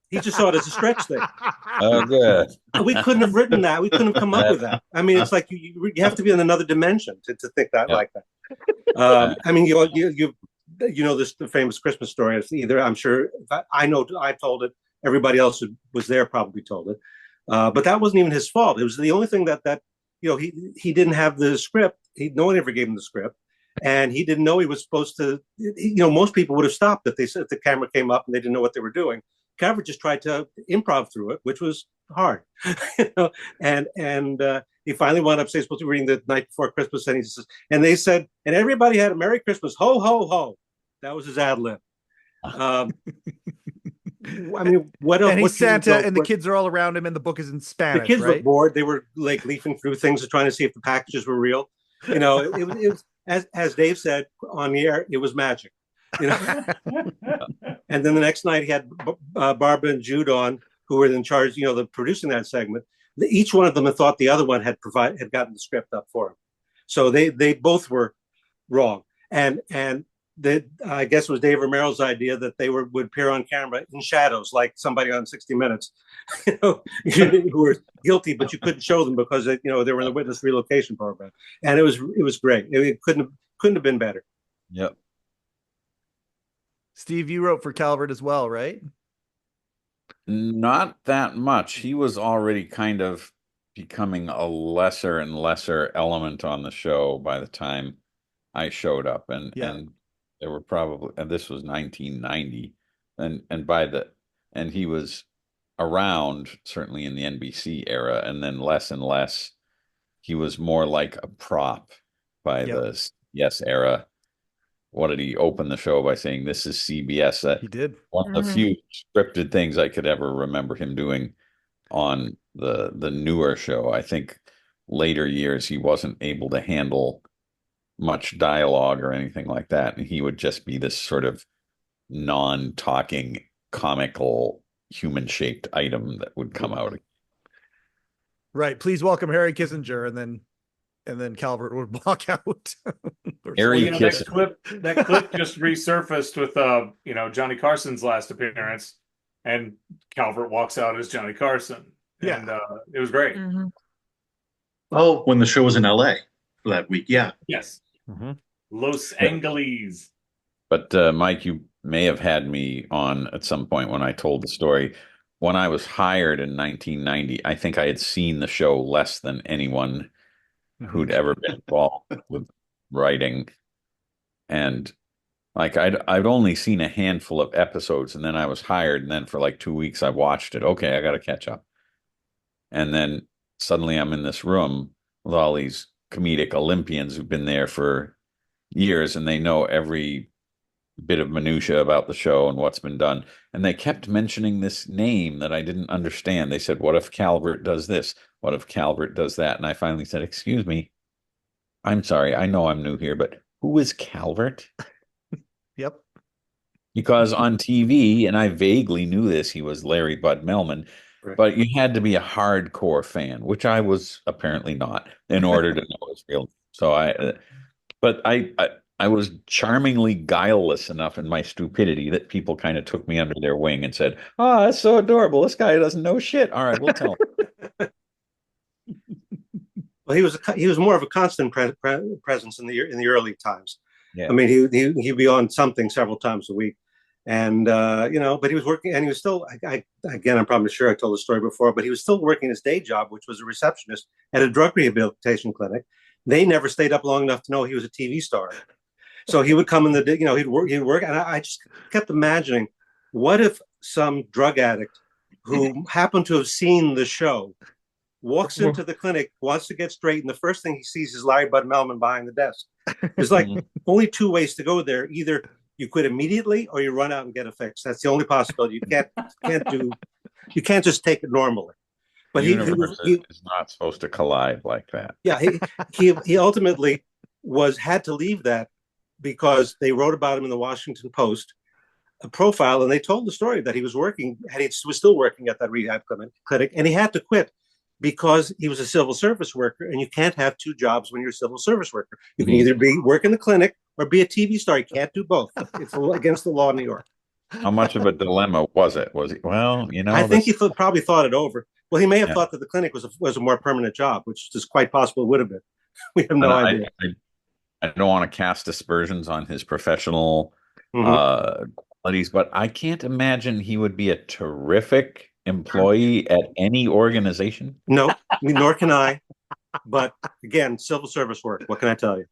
He just saw it as a stretch thing. Oh, good. We couldn't have written that. We couldn't have come up with that. I mean, it's like you have to be in another dimension to think that like that. I mean, this the famous Christmas story. It's either, I'm sure, I know I told it. Everybody else who was there probably told it, but that wasn't even his fault. It was the only thing that he didn't have the script. No one ever gave him the script, and he didn't know he was supposed to. Most people would have stopped if the camera came up and they didn't know what they were doing. Calvert just tried to improv through it, which was hard, and he finally wound up saying, supposed to be reading The Night Before Christmas, and they said, and everybody had a Merry Christmas, ho ho ho. That was his ad lib. I mean, what else? And he's Santa, and the kids are all around him, and the book is in Spanish. The kids were bored. They were like leafing through things and trying to see if the packages were real. It was as Dave said on the air, it was magic. And then the next night he had Barbara and Jude on, who were in charge, the producing that segment. Each one of them had thought the other one had gotten the script up for him, so they both were wrong. And I guess it was Dave Romero's idea that they would appear on camera in shadows, like somebody on 60 Minutes, who were guilty, but you couldn't show them because they were in the witness relocation program, and it was great. It couldn't have been better. Yep. Steve, you wrote for Calvert as well, right? Not that much. He was already kind of becoming a lesser and lesser element on the show by the time I showed up, and there were probably, and this was 1990, and he was around certainly in the NBC era, and then less and less. He was more like a prop by the CBS era. What did he open the show by saying? This is CBS. He did. One of the few scripted things I could ever remember him doing on the newer show. I think later years he wasn't able to handle much dialogue or anything like that, and he would just be this sort of non-talking, comical, human-shaped item that would come out. Right. Please welcome Harry Kissinger, and then Calvert would walk out. That clip just resurfaced with Johnny Carson's last appearance, and Calvert walks out as Johnny Carson. Yeah. And it was great. Mm-hmm. Oh, when the show was in LA for that week. Yeah. Yes. Mm-hmm. Los Angeles. But Mike, you may have had me on at some point when I told the story. When I was hired in 1990, I think I had seen the show less than anyone who'd ever been involved with writing. And like I'd only seen a handful of episodes, and then I was hired, and then for like 2 weeks I watched it. Okay, I got to catch up. And then suddenly I'm in this room with all these comedic Olympians who've been there for years, and they know every bit of minutia about the show and what's been done. And they kept mentioning this name that I didn't understand. They said, what if Calvert does this? What if Calvert does that? And I finally said, excuse me, I'm sorry, I know I'm new here, but who is Calvert? Yep. Because on TV, and I vaguely knew this, he was Larry Bud Melman, right. But you had to be a hardcore fan, which I was apparently not, in order to know his real. So I I was charmingly guileless enough in my stupidity that people kind of took me under their wing and said, "Oh, that's so adorable. This guy doesn't know shit. All right, we'll tell him." Well, he was more of a constant presence in the early times. Yeah. I mean, he'd be on something several times a week, and but he was working, and he was still. Again, I'm probably sure I told the story before, but he was still working his day job, which was a receptionist at a drug rehabilitation clinic. They never stayed up long enough to know he was a TV star, so he would come in the day. He'd work, and I just kept imagining, what if some drug addict who happened to have seen the show walks into the clinic, wants to get straight, and the first thing he sees is Larry Bud Melman behind the desk. There's like only two ways to go there. Either you quit immediately or you run out and get a fix. That's the only possibility. You can't just take it normally. But he is not supposed to collide like that. Yeah, he ultimately had to leave that because they wrote about him in the Washington Post, a profile, and they told the story that he was still working at that rehab clinic, and he had to quit because he was a civil service worker, and you can't have two jobs when you're a civil service worker. You can either work in the clinic or be a TV star. You can't do both. It's against the law in New York. How much of a dilemma was it? Was he? Well, I think he probably thought it over. Well, he may have thought that the clinic was a more permanent job, which is quite possible it would have been. We have no idea. I don't want to cast aspersions on his professional qualities, but I can't imagine he would be a terrific employee at any organization. No, nor can I. But again, civil service work. What can I tell you?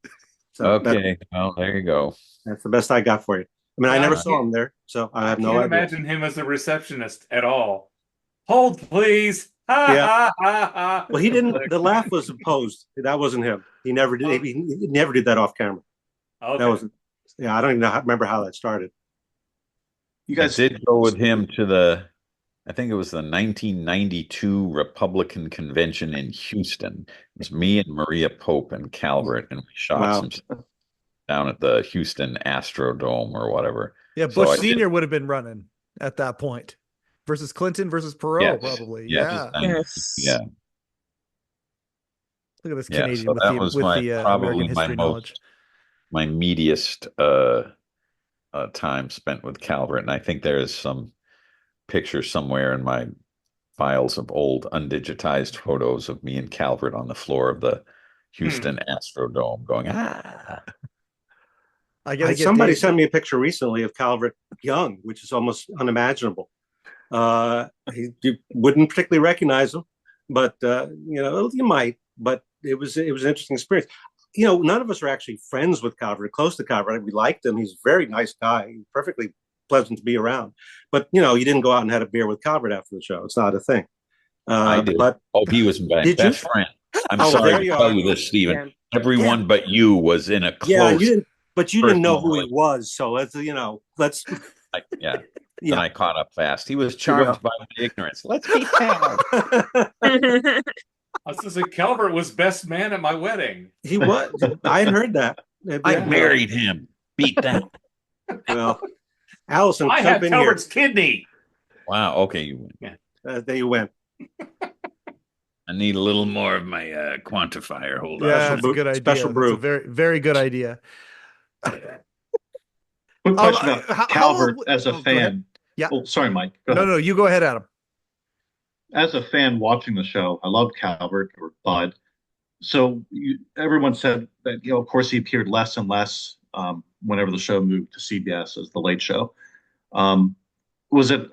So okay, well, there you go. That's the best I got for you. I mean, I never saw him there, so I have no idea. I can't imagine him as a receptionist at all. Hold, please. Ha, ha. Well, he didn't. The laugh was imposed. That wasn't him. He never did. He never did that off camera. Okay. That wasn't. Yeah, I don't even remember how that started. You guys did go with him to I think it was the 1992 Republican convention in Houston. It was me and Maria Pope and Calvert, and we shot some stuff down at the Houston Astrodome or whatever. Yeah, Bush Sr. would have been running at that point versus Clinton versus Perot, probably. Yeah. Yeah. Look at this Canadian so with the American history knowledge. My meatiest time spent with Calvert, and I think there is some picture somewhere in my files of old undigitized photos of me and Calvert on the floor of the Houston Astrodome going, somebody sent me a picture recently of Calvert young, which is almost unimaginable. You wouldn't particularly recognize him, but you might. But it was an interesting experience. None of us are actually friends with Calvert, close to Calvert. We liked him. He's a very nice guy. He's perfectly pleasant to be around. But you didn't go out and had a beer with Calvert after the show. It's not a thing. I did. But he was my best friend. I'm sorry to tell you this, Stephen. Everyone but you was in a close. Yeah, you didn't know who he was. So let's. Then I caught up fast. He was charmed by my ignorance. Let's be pals. I was going to say, Calvert was best man at my wedding. He was. I had heard that. I married him. Beat that. Well, Allison, I had Calvert's kidney. Wow. Okay, you win. Yeah. There you went. I need a little more of my quantifier. Hold on. Yeah, that's a good idea. Special brew. That's a very, very good idea. One question about Calvert as a fan. Yeah. Oh, sorry, Mike. No, you go ahead, Adam. As a fan watching the show, I loved Calvert or Bud. So everyone said that, of course, he appeared less and less whenever the show moved to CBS as the Late Show. Was it?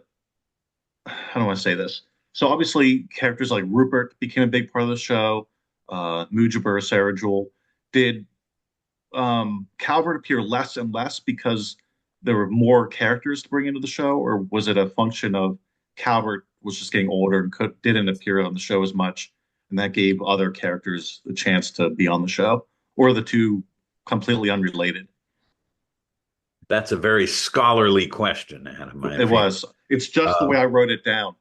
How do I say this? So obviously, characters like Rupert became a big part of the show. Mujibur, Sarah Jewel. Did Calvert appear less and less because there were more characters to bring into the show, or was it a function of Calvert was just getting older and didn't appear on the show as much, and that gave other characters a chance to be on the show, or are the two completely unrelated? That's a very scholarly question, Adam. It was. It's just the way I wrote it down.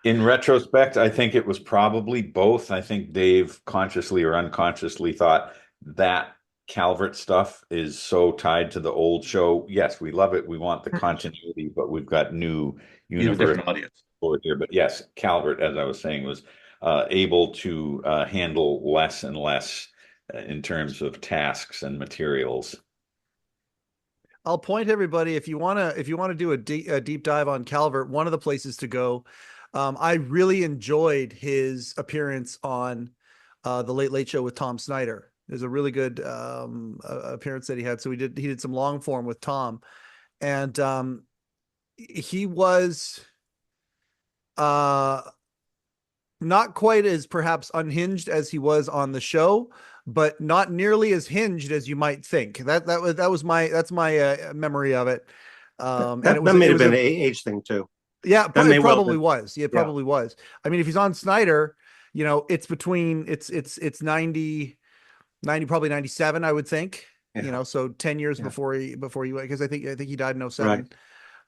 In retrospect, I think it was probably both. I think Dave consciously or unconsciously thought that Calvert stuff is so tied to the old show. Yes, we love it. We want the continuity, but we've got new universe audience here. But yes, Calvert, as I was saying, was able to handle less and less in terms of tasks and materials. I'll point everybody, if you want to do a deep dive on Calvert, one of the places to go. I really enjoyed his appearance on the Late Late Show with Tom Snyder. There's a really good appearance that he had. So he did some long form with Tom, and he was not quite as perhaps unhinged as he was on the show, but not nearly as hinged as you might think. That's my memory of it. And that may have been an age thing too. Yeah, it probably was. Yeah, it probably was. I mean, if he's on Snyder, it's between it's 90, probably 97, I would think. Yeah. So 10 years before he went, because I think he died in 07.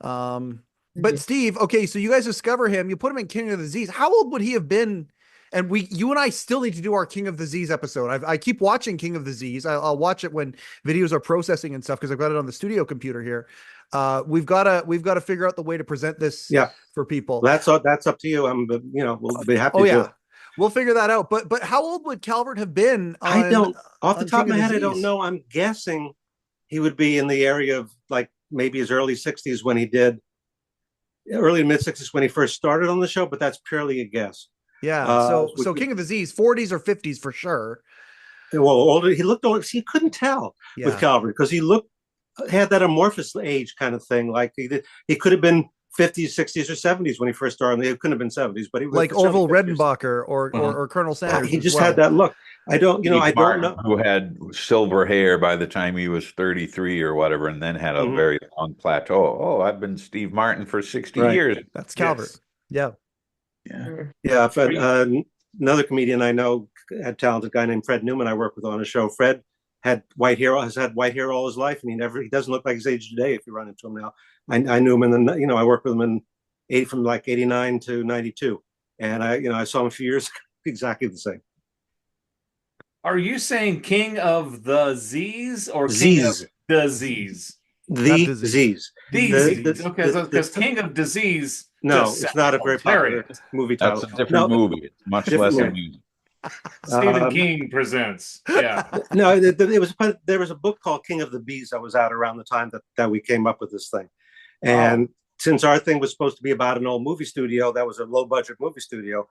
Right. But Steve, okay, so you guys discover him, you put him in King of the Z's. How old would he have been? And you and I still need to do our King of the Z's episode. I keep watching King of the Z's. I'll watch it when videos are processing and stuff, because I've got it on the studio computer here. We've got to figure out the way to present this for people. That's up to you. We'll be happy to do it. We'll figure that out. But how old would Calvert have been? I don't, off the top of my head, I don't know. I'm guessing he would be in the area of like maybe his early 60s when he did, early mid 60s when he first started on the show, but that's purely a guess. Yeah. So King of the Z's, 40s or 50s for sure. Well, older. He looked older. He couldn't tell with Calvert because he had that amorphous age kind of thing. Like he could have been 50s, 60s, or 70s when he first started. It couldn't have been 70s, but he was like Orville Redenbacher or Colonel Sanders. He just had that look. I don't know. Who had silver hair by the time he was 33 or whatever, and then had a very long plateau. Oh, I've been Steve Martin for 60 years. That's Calvert. Yeah. Another comedian I know, a talented guy named Fred Newman, I work with on a show. Fred has had white hair all his life, and he doesn't look like his age today if you run into him now. I knew him, and then I worked with him from like 89 to 92, and I saw him a few years ago, exactly the same. Are you saying King of the Z's or Z's. King of the Z's? The Z's. Okay, because King of Disease. No, it's not a very popular movie title. That's a different movie. It's much less amusing. Stephen King presents. Yeah. No, there was a book called King of the Bees that was out around the time that we came up with this thing. And since our thing was supposed to be about an old movie studio, that was a low budget movie studio,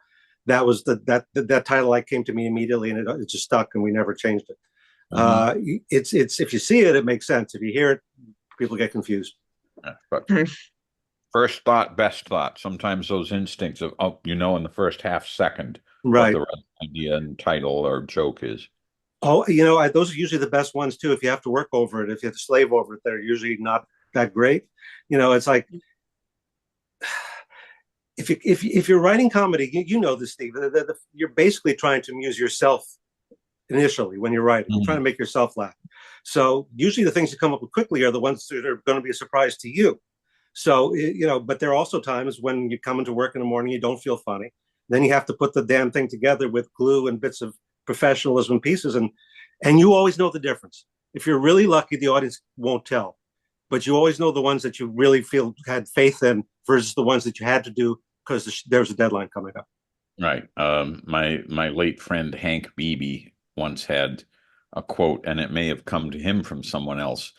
that was that title came to me immediately, and it just stuck, and we never changed it. It's if you see it, it makes sense. If you hear it, people get confused. But first thought, best thought. Sometimes those instincts of in the first half second, right, what the right idea and title or joke is. Those are usually the best ones too. If you have to work over it, if you have to slave over it, they're usually not that great. It's like if you're writing comedy, you know this, Steve. You're basically trying to amuse yourself initially when you're writing. You're trying to make yourself laugh. So usually the things you come up with quickly are the ones that are going to be a surprise to you. So but there are also times when you come into work in the morning, you don't feel funny. Then you have to put the damn thing together with glue and bits of professionalism pieces, and you always know the difference. If you're really lucky, the audience won't tell, but you always know the ones that you really feel had faith in versus the ones that you had to do because there's a deadline coming up. Right. My late friend Hank Beebe once had a quote, and it may have come to him from someone else,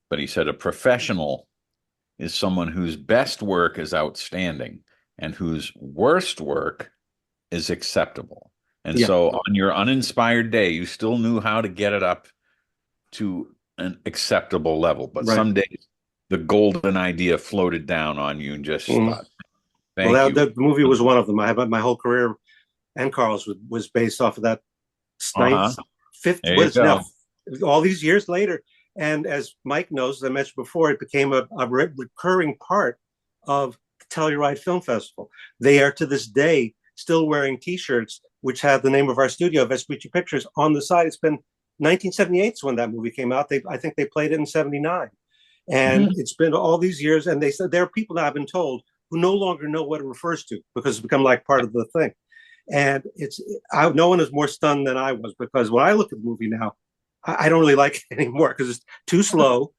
but he said, a professional is someone whose best work is outstanding and whose worst work is acceptable. And so on your uninspired day, you still knew how to get it up to an acceptable level. But some days the golden idea floated down on you and just thought, the movie was one of them. I have my whole career, and Carl's was based off of that 50, all these years later. And as Mike knows, as I mentioned before, it became a recurring part of the Telluride Film Festival. They are to this day still wearing T-shirts which have the name of our studio, Vespucci Pictures, on the side. It's been 1978 when that movie came out. I think they played it in 79. And it's been all these years. And they said there are people that I've been told who no longer know what it refers to because it's become like part of the thing. And no one is more stunned than I was, because when I look at the movie now, I don't really like it anymore because it's too slow.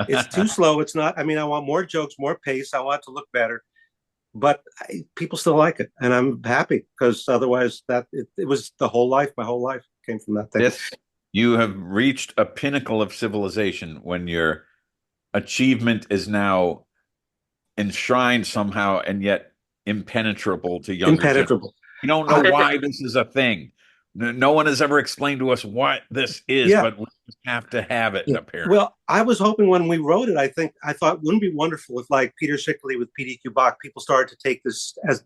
It's too slow. It's not. I mean, I want more jokes, more pace. I want it to look better, but people still like it, and I'm happy because otherwise, it was the whole life. My whole life came from that thing. You have reached a pinnacle of civilization when your achievement is now enshrined somehow and yet impenetrable to younger generations. Impenetrable. We don't know why this is a thing. No one has ever explained to us what this is, but we just have to have it, apparently. Well, I was hoping when we wrote it, I thought, wouldn't it be wonderful if, like Peter Schickley with PDQ Bach, people started to take this as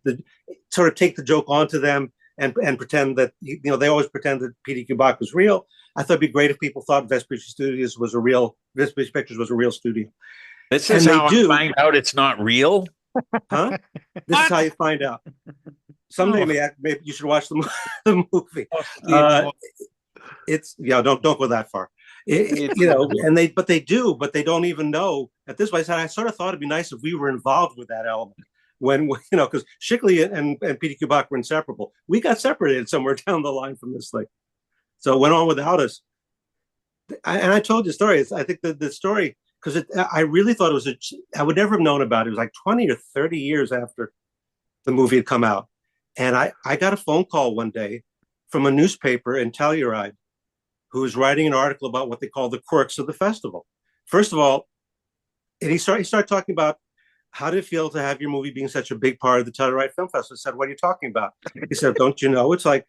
take the joke onto them and pretend that, they always pretend that PDQ Bach was real. I thought it'd be great if people thought Vespucci Pictures was a real studio. This is how I find out it's not real? Huh? This is how you find out. Someday, maybe you should watch the movie. It's don't go that far. But they don't even know at this point. I sort of thought it'd be nice if we were involved with that element because Schickley and PDQ Bach were inseparable. We got separated somewhere down the line from this thing, so it went on without us. And I told you the story. I think the story, because I really thought it was I would never have known about it. It was like 20 or 30 years after the movie had come out. And I got a phone call one day from a newspaper in Telluride who was writing an article about what they call the quirks of the festival. First of all, and he started talking about how did it feel to have your movie being such a big part of the Telluride Film Festival. I said, what are you talking about? He said, don't you know? It's like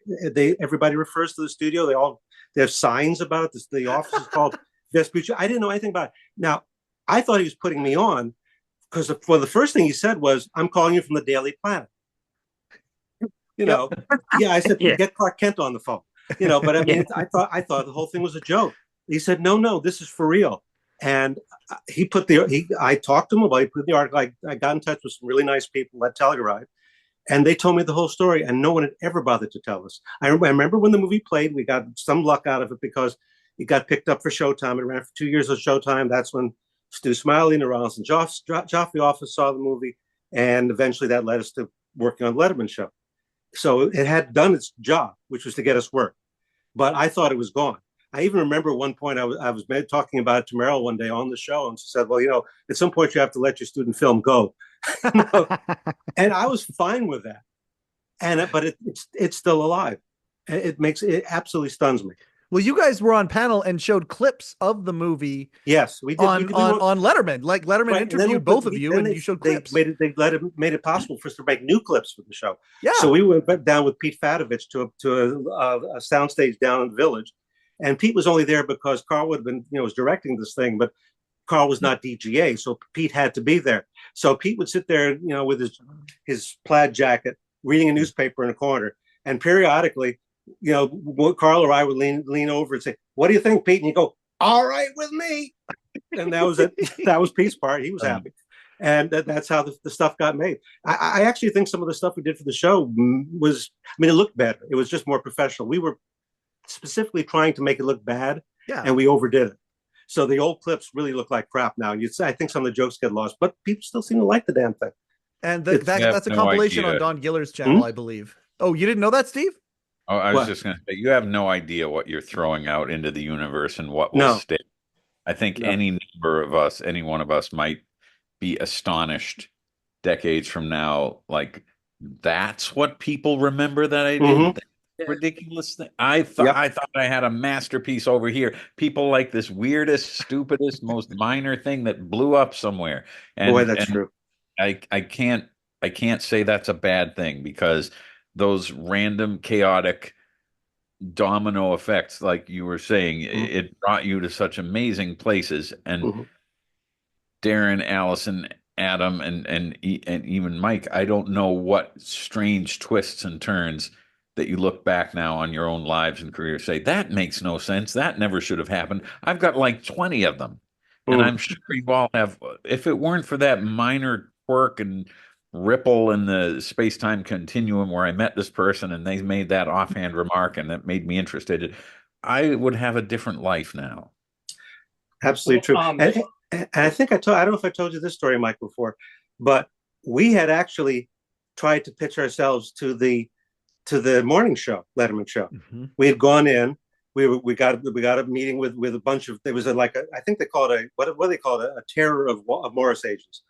everybody refers to the studio. They have signs about it. The office is called Vespucci. I didn't know anything about it. Now, I thought he was putting me on because the first thing he said was, I'm calling you from the Daily Planet. I said, get Clark Kent on the phone, but I mean, I thought the whole thing was a joke. He said, no, this is for real. And I talked to him about it. He put the article. I got in touch with some really nice people at Telluride, and they told me the whole story, and no one had ever bothered to tell us. I remember when the movie played, we got some luck out of it because it got picked up for Showtime. It ran for 2 years on Showtime. That's when Stu Smiley and Allison Joffe office saw the movie, and eventually that led us to working on Letterman show. So it had done its job, which was to get us work. But I thought it was gone. I even remember at one point I was talking about it to Meryl one day on the show, and she said, well, at some point you have to let your student film go. And I was fine with that. But it's still alive. It absolutely stuns me. Well, you guys were on panel and showed clips of the movie. Yes, we did on Letterman. Like Letterman interviewed both of you, and you showed clips. They made it possible for us to make new clips for the show. Yeah. So we went down with Pete Fatovich to a soundstage down in the Village, and Pete was only there because Carl would have been was directing this thing, but Carl was not DGA, so Pete had to be there. So Pete would sit there, with his plaid jacket, reading a newspaper in a corner, and periodically, Carl or I would lean over and say, "What do you think, Pete?" And you go, "All right with me." And that was it. That was Pete's part. He was happy, and that's how the stuff got made. I actually think some of the stuff we did for the show it looked better. It was just more professional. We were specifically trying to make it look bad, and we overdid it. So the old clips really look like crap now. I think some of the jokes get lost, but people still seem to like the damn thing. And that's a compilation on Don Giller's channel, I believe. Oh, you didn't know that, Steve? Oh, I was just going to say, you have no idea what you're throwing out into the universe and what will stay. I think any one of us might be astonished decades from now. Like, that's what people remember that I did. Mm-hmm. Ridiculous thing. I thought I had a masterpiece over here. People like this weirdest, stupidest, most minor thing that blew up somewhere. And, boy, that's true. I can't say that's a bad thing, because those random, chaotic domino effects, like you were saying, it brought you to such amazing places. And Darin, Allison, Adam, and even Mike, I don't know what strange twists and turns that you look back now on your own lives and careers, say, that makes no sense. That never should have happened. I've got like 20 of them. And I'm sure you all have. If it weren't for that minor quirk and ripple in the space-time continuum where I met this person and they made that offhand remark and that made me interested, I would have a different life now. Absolutely true. And I think I don't know if I told you this story, Mike, before, but we had actually tried to pitch ourselves to the morning show, Letterman show. Mm-hmm. We had gone in. We got a meeting with a bunch of. There was I think they call it what do they call it, a terror of Morris agents,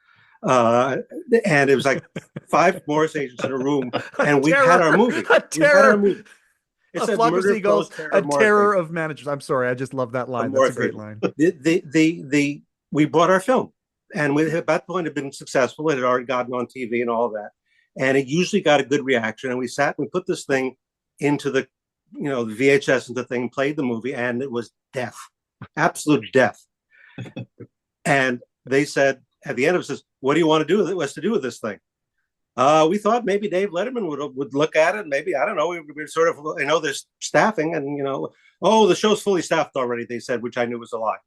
and it was like 5 Morris agents in a room, and we had our movie. It a said flock of murder, seagulls, terror, a terror morphine. of managers. I'm sorry, I just love that line. That's a great line. We bought our film, and we at that point had been successful. It had already gotten on TV and all that, and it usually got a good reaction. And we sat and we put this thing into the VHS into the thing, played the movie, and it was death, absolute death. And they said at the end of it, says, "What do you want to do with it? What's to do with this thing?" We thought maybe Dave Letterman would look at it. Maybe, I don't know. We sort of, there's staffing, and the show's fully staffed already. They said, which I knew was a lie.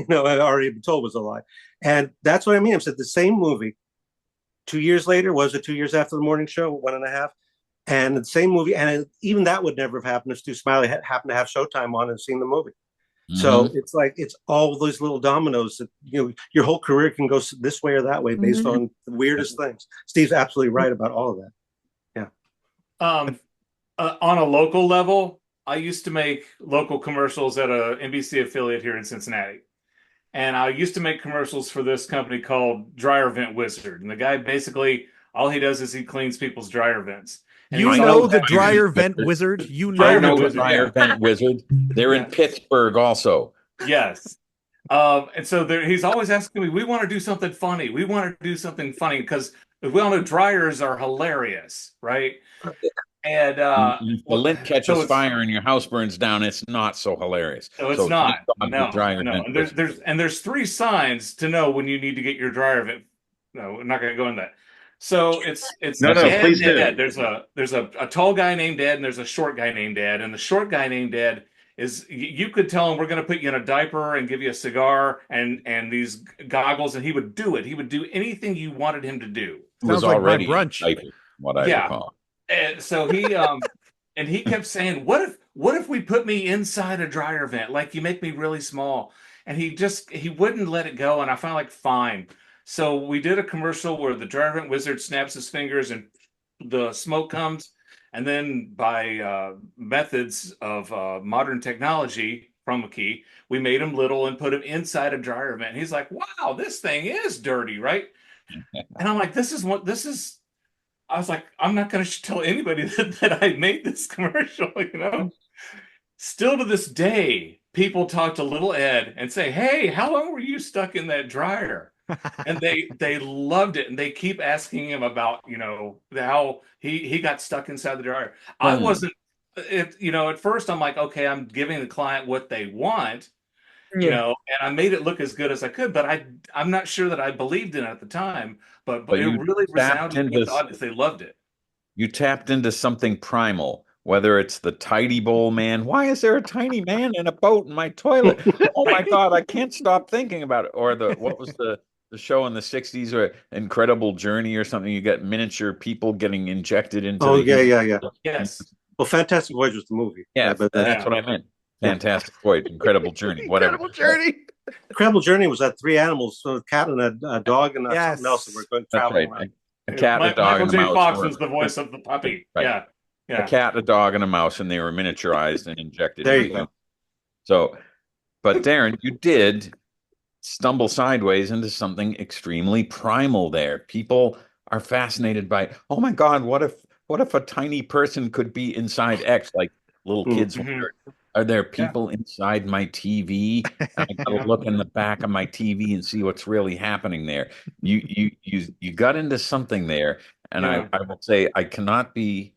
I already been told was a lie. And that's what I mean. I said the same movie 2 years later. Was it 2 years after the morning show? 1.5. And the same movie, and even that would never have happened if Stu Smiley happened to have Showtime on and seen the movie. Mm-hmm. So it's like, it's all those little dominoes that, your whole career can go this way or that way based on the weirdest things. Steve's absolutely right about all of that. Yeah. On a local level, I used to make local commercials at a NBC affiliate here in Cincinnati. And I used to make commercials for this company called Dryer Vent Wizard. And the guy basically, all he does is he cleans people's dryer vents. And the Dryer Vent Wizard? I know the Dryer Vent Wizard. They're in Pittsburgh also. Yes. And so he's always asking me, we want to do something funny. We want to do something funny because we all know dryers are hilarious, right? And the lint catches fire and your house burns down. It's not so hilarious. So it's not. No. And there's 3 signs to know when you need to get your dryer vent. No, we're not going to go into that. So it's no, please do. There's a tall guy named Ed and there's a short guy named Ed, and the short guy named Ed is, you could tell him we're going to put you in a diaper and give you a cigar and these goggles, and he would do it. He would do anything you wanted him to do. Sounds like my brunch. What I recall. And so he and he kept saying, what if we put me inside a dryer vent? Like, you make me really small. And he wouldn't let it go. And I finally fine. So we did a commercial where the Dryer Vent Wizard snaps his fingers and the smoke comes. And then by methods of modern technology from a key, we made him little and put him inside a dryer vent. And he's like, wow, this thing is dirty, right? And I'm like, I was like, I'm not going to tell anybody that I made this commercial, Still to this day, people talk to little Ed and say, hey, how long were you stuck in that dryer? And they loved it. And they keep asking him about, how he got stuck inside the dryer. I wasn't, at first I'm like, okay, I'm giving the client what they want, and I made it look as good as I could, but I'm not sure that I believed in it at the time, but it really resounded with the audience. They loved it. You tapped into something primal, whether it's the tidy bowl man. Why is there a tiny man in a boat in my toilet? Oh my God, I can't stop thinking about it. Or what was the show in the 60s, or Incredible Journey or something? You got miniature people getting injected into Yes. Well, Fantastic Voyage was the movie. Yeah, but that's what I meant. Fantastic Voyage, Incredible Journey, whatever. Incredible Journey was that 3 animals, so a cat and a dog and something else that were going traveling around. A cat, a dog, and a mouse. Michael J. Fox was the voice of the puppy. Right. Yeah. A cat, a dog, and a mouse, and they were miniaturized and injected. There you go. So, but Darin, you did stumble sideways into something extremely primal there. People are fascinated by, oh my God, what if a tiny person could be inside X? Like little kids wonder, are there people inside my TV? I gotta look in the back of my TV and see what's really happening there. You got into something there, and I will say I cannot be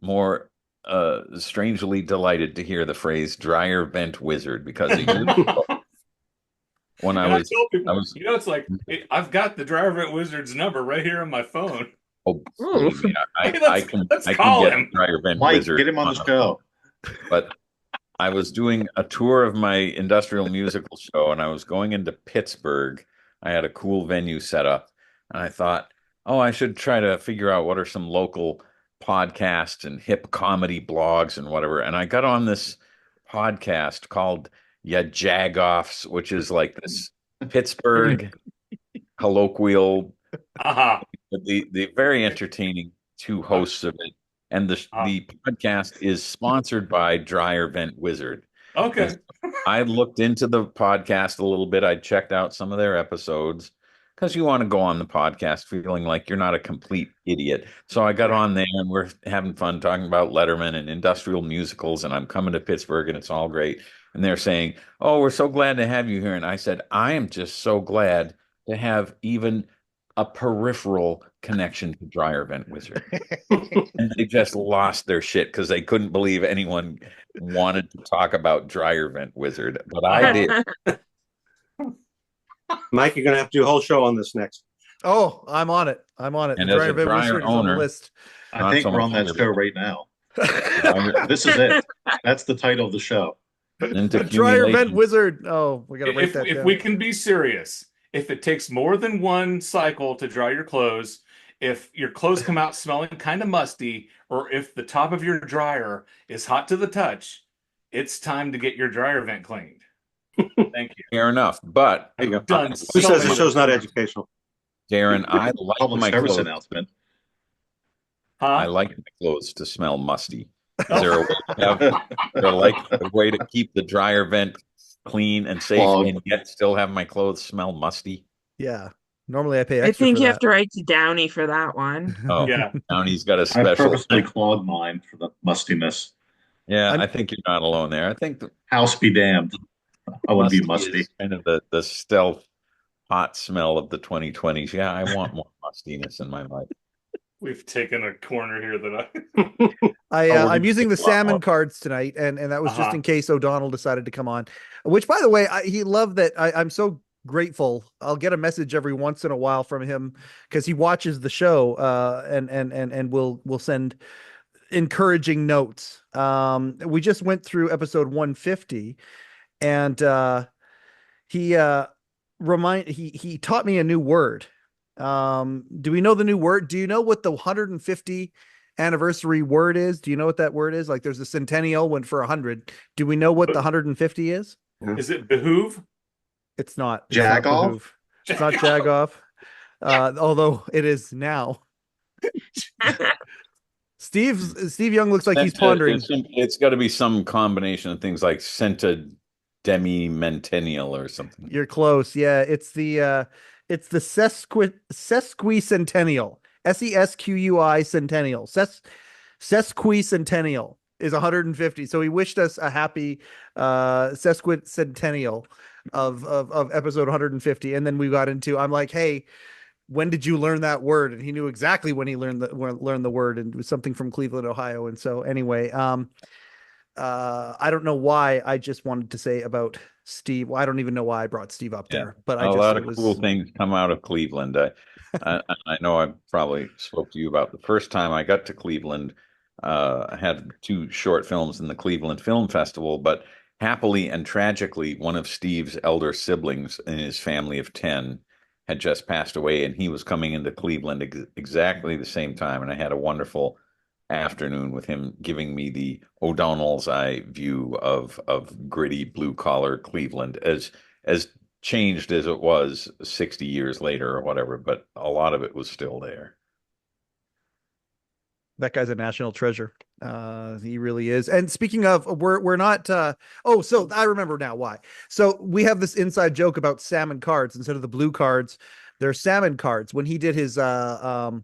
more strangely delighted to hear the phrase "dryer vent wizard" because of you. When I was, it's like, I've got the Dryer Vent Wizard's number right here on my phone. Oh, I can get him. Dryer Vent Wizard. Get him on the show. But I was doing a tour of my industrial musical show, and I was going into Pittsburgh. I had a cool venue set up, and I thought, I should try to figure out what are some local podcasts and hip comedy blogs and whatever. And I got on this podcast called Jagoffs, which is like this Pittsburgh colloquial. The very entertaining 2 hosts of it. And the podcast is sponsored by Dryer Vent Wizard. Okay. I looked into the podcast a little bit. I checked out some of their episodes. because you want to go on the podcast feeling like you're not a complete idiot. So I got on there and we're having fun talking about Letterman and industrial musicals, and I'm coming to Pittsburgh and it's all great. And they're saying, "Oh, we're so glad to have you here." And I said, "I am just so glad to have even a peripheral connection to Dryer Vent Wizard." And they just lost their shit because they couldn't believe anyone wanted to talk about Dryer Vent Wizard. But I did. Mike, you're going to have to do a whole show on this next. Oh, I'm on it. I'm on it. And the as Dryer a Vent dryer Wizard is on the owner, list. I think we're on that show right now. This is it. That's the title of the show. The Dryer Vent Wizard. Oh, we got to write that down. If we can be serious, if it takes more than one cycle to dry your clothes, if your clothes come out smelling kind of musty, or if the top of your dryer is hot to the touch, it's time to get your dryer vent cleaned. Thank you. Fair enough. But I've done who says the show's not educational? Darin, I like Public my service clothes. Announcement. I like my clothes to smell musty. Is there a way to keep the dryer vent clean and safe and yet still have my clothes smell musty? Yeah. Normally I pay extra. I think for you that. have to write to Downey for that one. Oh, yeah. Downey's got a special. I purposely clogged mine for the mustiness. Yeah, I think you're not alone there. I think house be damned. I wouldn't be musty. Is kind of the stealth hot smell of the 2020s. Yeah, I want more mustiness in my life. We've taken a corner here that I'm using the salmon cards tonight, and that was just in case O'Donnell decided to come on. Which, by the way, he loved that. I'm so grateful. I'll get a message every once in a while from him because he watches the show, and will send encouraging notes. We just went through episode 150, and he taught me a new word. Do we know the new word? Do you know what the 150 anniversary word is? Do you know what that word is? Like there's a centennial went for 100. Do we know what the 150 is? Is it behoove? It's not. Jag off? It's not jag off. Although it is now. Steve Young looks like he's pondering. It's got to be some combination of things like centennial or something. You're close. Yeah, it's the sesquicentennial. SESQUI centennial. Sesquicentennial is 150. So he wished us a happy sesquicentennial of episode 150. And then we got into, I'm like, hey, when did you learn that word? And he knew exactly when he learned the word, and it was something from Cleveland, Ohio. And so anyway, I don't know why I just wanted to say about Steve. Well, I don't even know why I brought Steve up there, but a lot of cool things come out of Cleveland. I know I probably spoke to you about the first time I got to Cleveland. I had 2 short films in the Cleveland Film Festival, but happily and tragically, one of Steve's elder siblings in his family of 10 had just passed away, and he was coming into Cleveland exactly the same time. And I had a wonderful afternoon with him giving me the O'Donnell's eye view of gritty blue collar Cleveland, as changed as it was 60 years later or whatever, but a lot of it was still there. That guy's a national treasure. He really is. And speaking of, we're not. So I remember now why. So we have this inside joke about salmon cards instead of the blue cards. They're salmon cards. When he did his favorite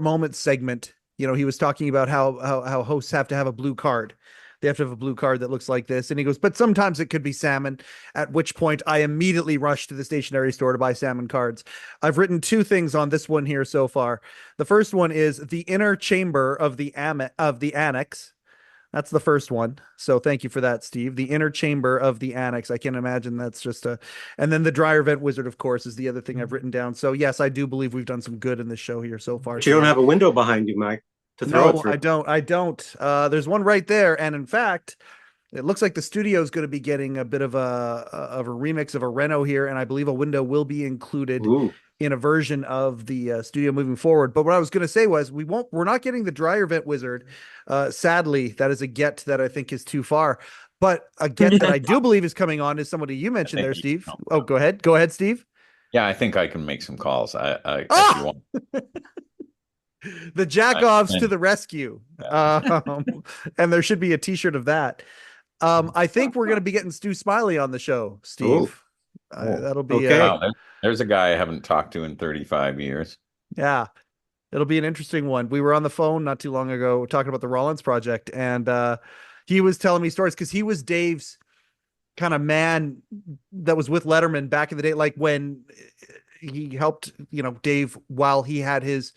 moments segment, he was talking about how hosts have to have a blue card. They have to have a blue card that looks like this. And he goes, but sometimes it could be salmon, at which point I immediately rushed to the stationery store to buy salmon cards. I've written 2 things on this one here so far. The first one is the inner chamber of the annex. That's the first one. So thank you for that, Steve. The inner chamber of the annex. I can imagine that's just and then the dryer vent wizard, of course, is the other thing I've written down. So yes, I do believe we've done some good in this show here so far. But you don't have a window behind you, Mike. No, I don't. There's one right there. And in fact, it looks like the studio is going to be getting a bit of a remix of a Reno here. And I believe a window will be included in a version of the studio moving forward. But what I was going to say was we're not getting the dryer vent wizard. Sadly, that is a get that I think is too far. But a get that I do believe is coming on is somebody you mentioned there, Steve. Oh, go ahead. Go ahead, Steve. Yeah, I think I can make some calls. If you want. The jack-offs to the rescue. And there should be a t-shirt of that. I think we're going to be getting Stu Smiley on the show, Steve. That'll be okay. Wow, there's a guy I haven't talked to in 35 years. Yeah. It'll be an interesting one. We were on the phone not too long ago talking about the Rollins project, and he was telling me stories because he was Dave's kind of man that was with Letterman back in the day, like when he helped, Dave while he had his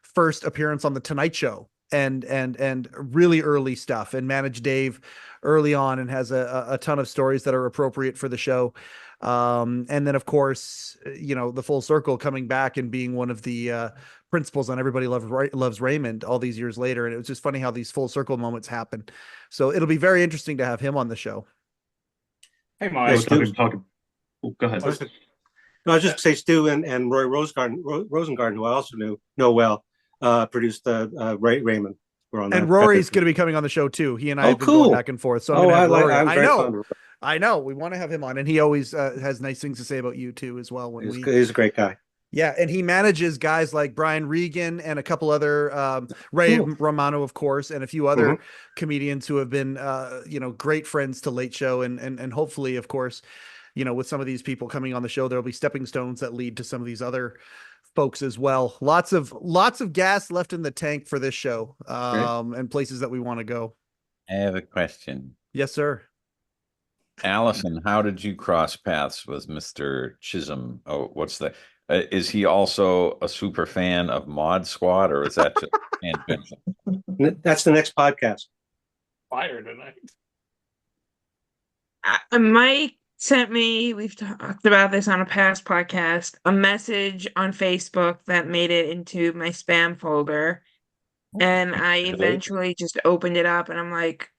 first appearance on the Tonight Show and really early stuff, and managed Dave early on, and has a ton of stories that are appropriate for the show. And then of course, the full circle coming back and being one of the principals on Everybody Loves Raymond all these years later. And it was just funny how these full circle moments happen. So it'll be very interesting to have him on the show. Hey, Mike. Go ahead. No, I was just say Stu and Roy Rosengarten, who I also know well, produced Raymond. Were on and that. Rory's going to be coming on the show too. He and I have been going back and forth. So I know we want to have him on, and he always has nice things to say about you too as well. He's a great guy. Yeah, and he manages guys like Brian Regan and a couple other Ray Romano, of course, and a few other comedians who have been great friends to Late Show, and hopefully, of course, with some of these people coming on the show, there'll be stepping stones that lead to some of these other folks as well. Lots of gas left in the tank for this show, and places that we want to go. I have a question. Yes, sir. Allison, how did you cross paths with Mr. Chisholm? Oh, what's the? Is he also a super fan of Mod Squad, or is that just tangential? That's the next podcast. Fire tonight. Mike sent me, we've talked about this on a past podcast, a message on Facebook that made it into my spam folder. And I eventually just opened it up and I'm like,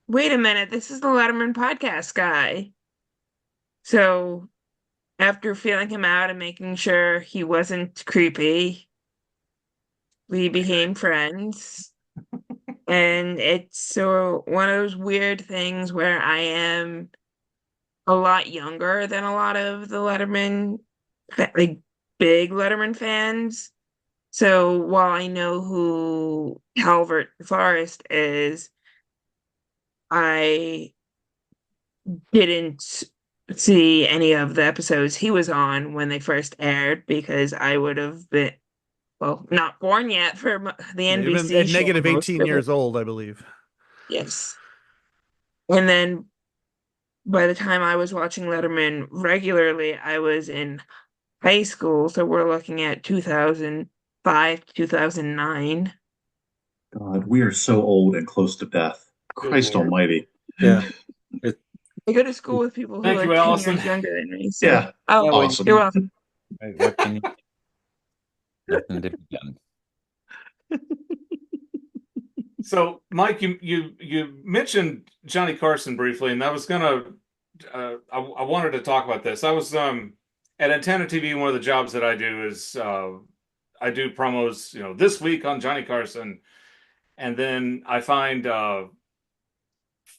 wait a minute, this is the Letterman podcast guy. So after feeling him out and making sure he wasn't creepy, we became friends. And it's so one of those weird things where I am a lot younger than a lot of the Letterman, like big Letterman fans. So while I know who Calvert Forrest is, I didn't see any of the episodes he was on when they first aired because I would have been, not born yet for the NBC at negative 18 years old, I believe. Yes. And then by the time I was watching Letterman regularly, I was in high school. So we're looking at 2005, 2009. God, we are so old and close to death. Christ almighty. Yeah. I go to school with people who are 10 years younger than me. So. Yeah. Oh, awesome. You're welcome. What can you... Nothing to be done. So, Mike, you mentioned Johnny Carson briefly, and I was gonna, I wanted to talk about this. I was at Antenna TV. One of the jobs that I do is I do promos, this week on Johnny Carson, and then I find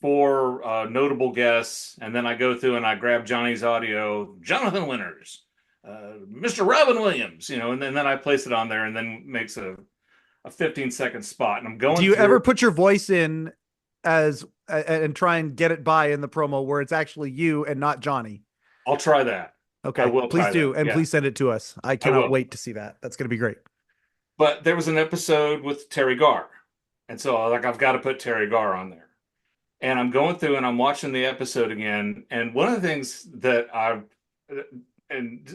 4 notable guests, and then I go through and I grab Johnny's audio, Jonathan Winters, Mr. Robin Williams, and then I place it on there, and then makes a 15-second spot. And I'm going. Do you ever put your voice in and try and get it by in the promo where it's actually you and not Johnny? I'll try that. Okay, please do, and please send it to us. I cannot wait to see that. That's going to be great. But there was an episode with Terry Garr, and so I've got to put Terry Garr on there. And I'm going through and I'm watching the episode again. And one of the things that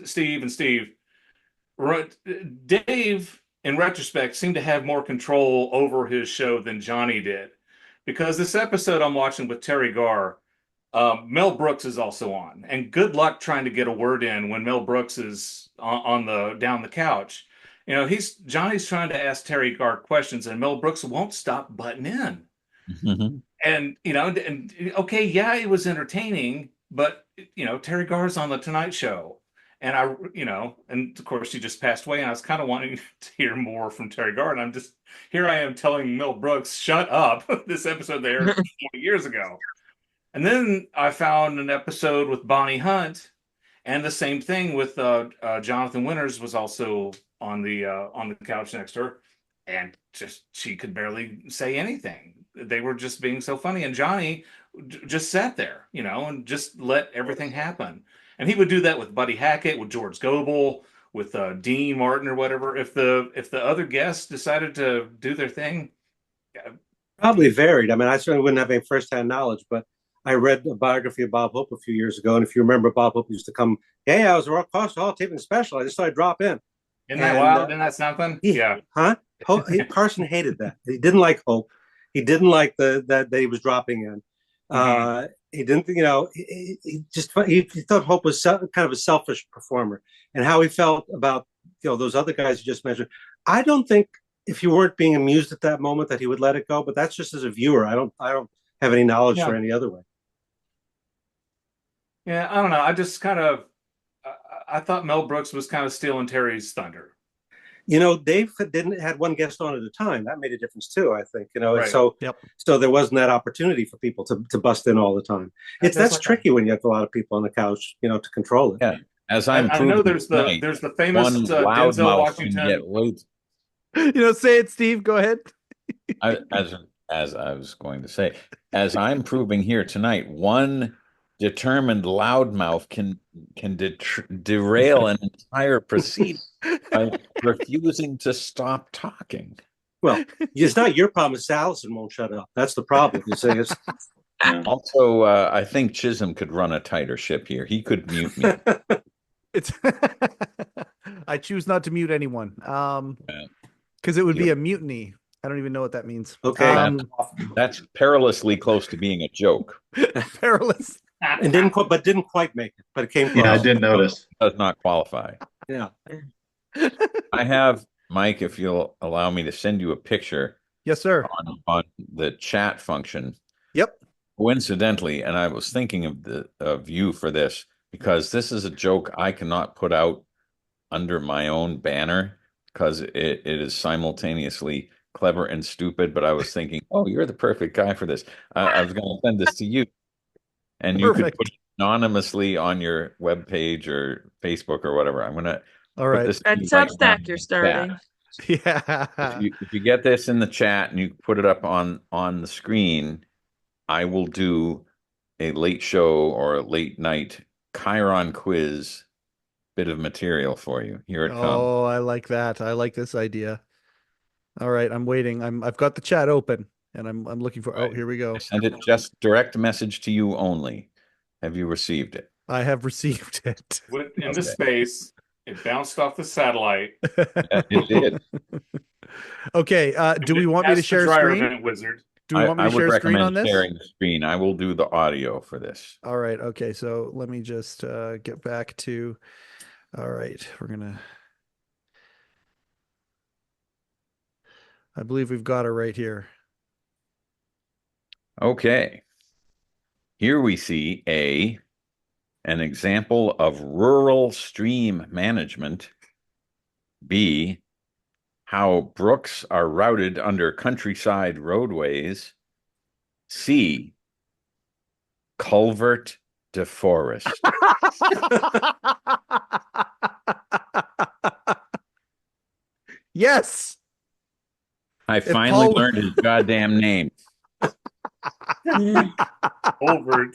Steve, Dave, in retrospect, seemed to have more control over his show than Johnny did. Because this episode I'm watching with Terry Garr, Mel Brooks is also on. And good luck trying to get a word in when Mel Brooks is down the couch. Johnny's trying to ask Terry Garr questions and Mel Brooks won't stop butting in. Mm-hmm. And, okay, yeah, it was entertaining, but, Terry Garr's on the Tonight Show. And and of course, he just passed away. And I was kind of wanting to hear more from Terry Garr. And here I am telling Mel Brooks, shut up. This episode there 20 years ago. And then I found an episode with Bonnie Hunt, and the same thing with Jonathan Winters was also on the couch next to her, and she could barely say anything. They were just being so funny, and Johnny just sat there, and just let everything happen. And he would do that with Buddy Hackett, with George Gobel, with Dean Martin or whatever. If the other guests decided to do their thing, probably varied. I mean, I certainly wouldn't have any firsthand knowledge, but I read a biography of Bob Hope a few years ago, and if you remember, Bob Hope used to come. Hey, I was a Rock Cost Hall taping special. I just thought I'd drop in. Isn't that wild? Isn't that something? Yeah. Huh? Carson hated that. He didn't like Hope. He didn't like that he was dropping in. He didn't, he thought Hope was kind of a selfish performer, and how he felt about those other guys you just mentioned. I don't think if you weren't being amused at that moment that he would let it go, but that's just as a viewer. I don't have any knowledge for any other way. Yeah, I don't know. I just kind of I thought Mel Brooks was kind of stealing Terry's thunder. Dave had one guest on at a time. That made a difference too, I think. Right. So there wasn't that opportunity for people to bust in all the time. That's tricky when you have a lot to couch, to control it. Yeah. As I know there's the famous Denzel Washington. Say it, Steve. Go ahead. As I was going to say, as I'm proving here tonight, one determined loudmouth can derail an entire proceeding by refusing to stop talking. Well, it's not your problem. It's Allison won't shut up. That's the problem. You say it's. Also, I think Chisholm could run a tighter ship here. He could mute me. I choose not to mute anyone. Because it would be a mutiny. I don't even know what that means. Okay, that's perilously close to being a joke. Perilous. And didn't quite make it, but it came close. Yeah, I did notice. Does not qualify. Yeah. I have, Mike, if you'll allow me to send you a picture. Yes, sir. On the chat function. Yep. Coincidentally, and I was thinking of you for this because this is a joke I cannot put out under my own banner because it is simultaneously clever and stupid. But I was thinking, oh, you're the perfect guy for this. I was going to send this to you. And you could put it anonymously on your webpage or Facebook or whatever. I'm going to. All right. At Substack, you're starting. Yeah. If you get this in the chat and you put it up on the screen, I will do a late show or a late night Kyron quiz bit of material for you. Here it comes. Oh, I like that. I like this idea. All right. I'm waiting. I've got the chat open. And I'm looking for. Right. Oh, here we go. I send it just direct message to you only. Have you received it? I have received it. In the space, it bounced off the satellite. Yeah, it did. Okay. Do we want me to share screen? Wizard. Do we want me to share screen on this? Sharing the screen. I will do the audio for this. All right. Okay. So let me just get back to. All right. We're gonna. I believe we've got it right here. Okay. Here we see an example of rural stream management. B, how brooks are routed under countryside roadways. C, culvert de forest. Yes. I finally learned his goddamn name. Culvert.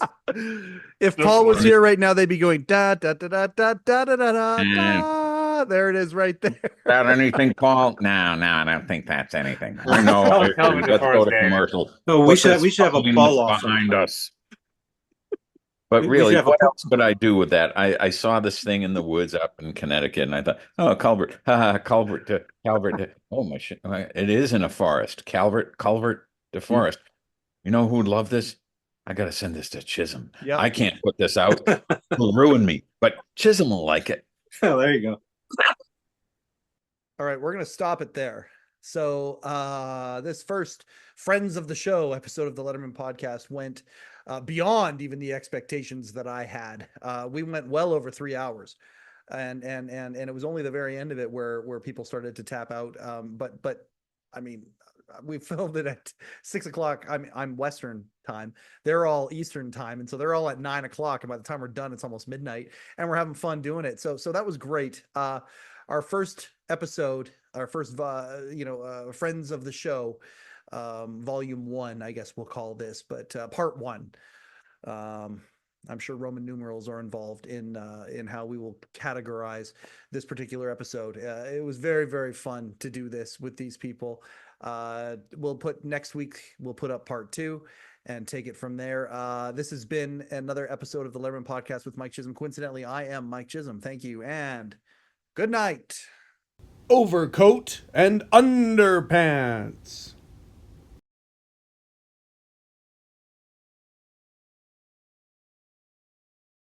If Paul was here right now, they'd be going da da da da da da da da da. There it is, right there. About anything, Paul? No, I don't think that's anything. I know. Let's go to commercial. No, we should have a ball off behind us. But really, what else could I do with that? I saw this thing in the woods up in Connecticut, and I thought, oh, culvert, culvert to, oh my shit, it is in a forest. Culvert to forest. You know who would love this? I got to send this to Chisholm. Yep. I can't put this out. It'll ruin me. But Chisholm will like it. Oh, there you go. All right, we're going to stop it there. So this first Friends of the Show episode of the Letterman podcast went beyond even the expectations that I had. We went well over 3 hours. And it was only the very end of it where people started to tap out. But I mean, we filmed it at 6 o'clock. I'm Western time. They're all Eastern time. And so they're all at 9 o'clock. And by the time we're done, it's almost midnight and we're having fun doing it. So that was great. Our first episode, our first, Friends of the Show, volume 1, I guess we'll call this, but part 1. I'm sure Roman numerals are involved in how we will categorize this particular episode. It was very, very fun to do this with these people. Next week, we'll put up part 2 and take it from there. This has been another episode of the Letterman Podcast with Mike Chisholm. Coincidentally, I am Mike Chisholm. Thank you and good night. Overcoat and underpants.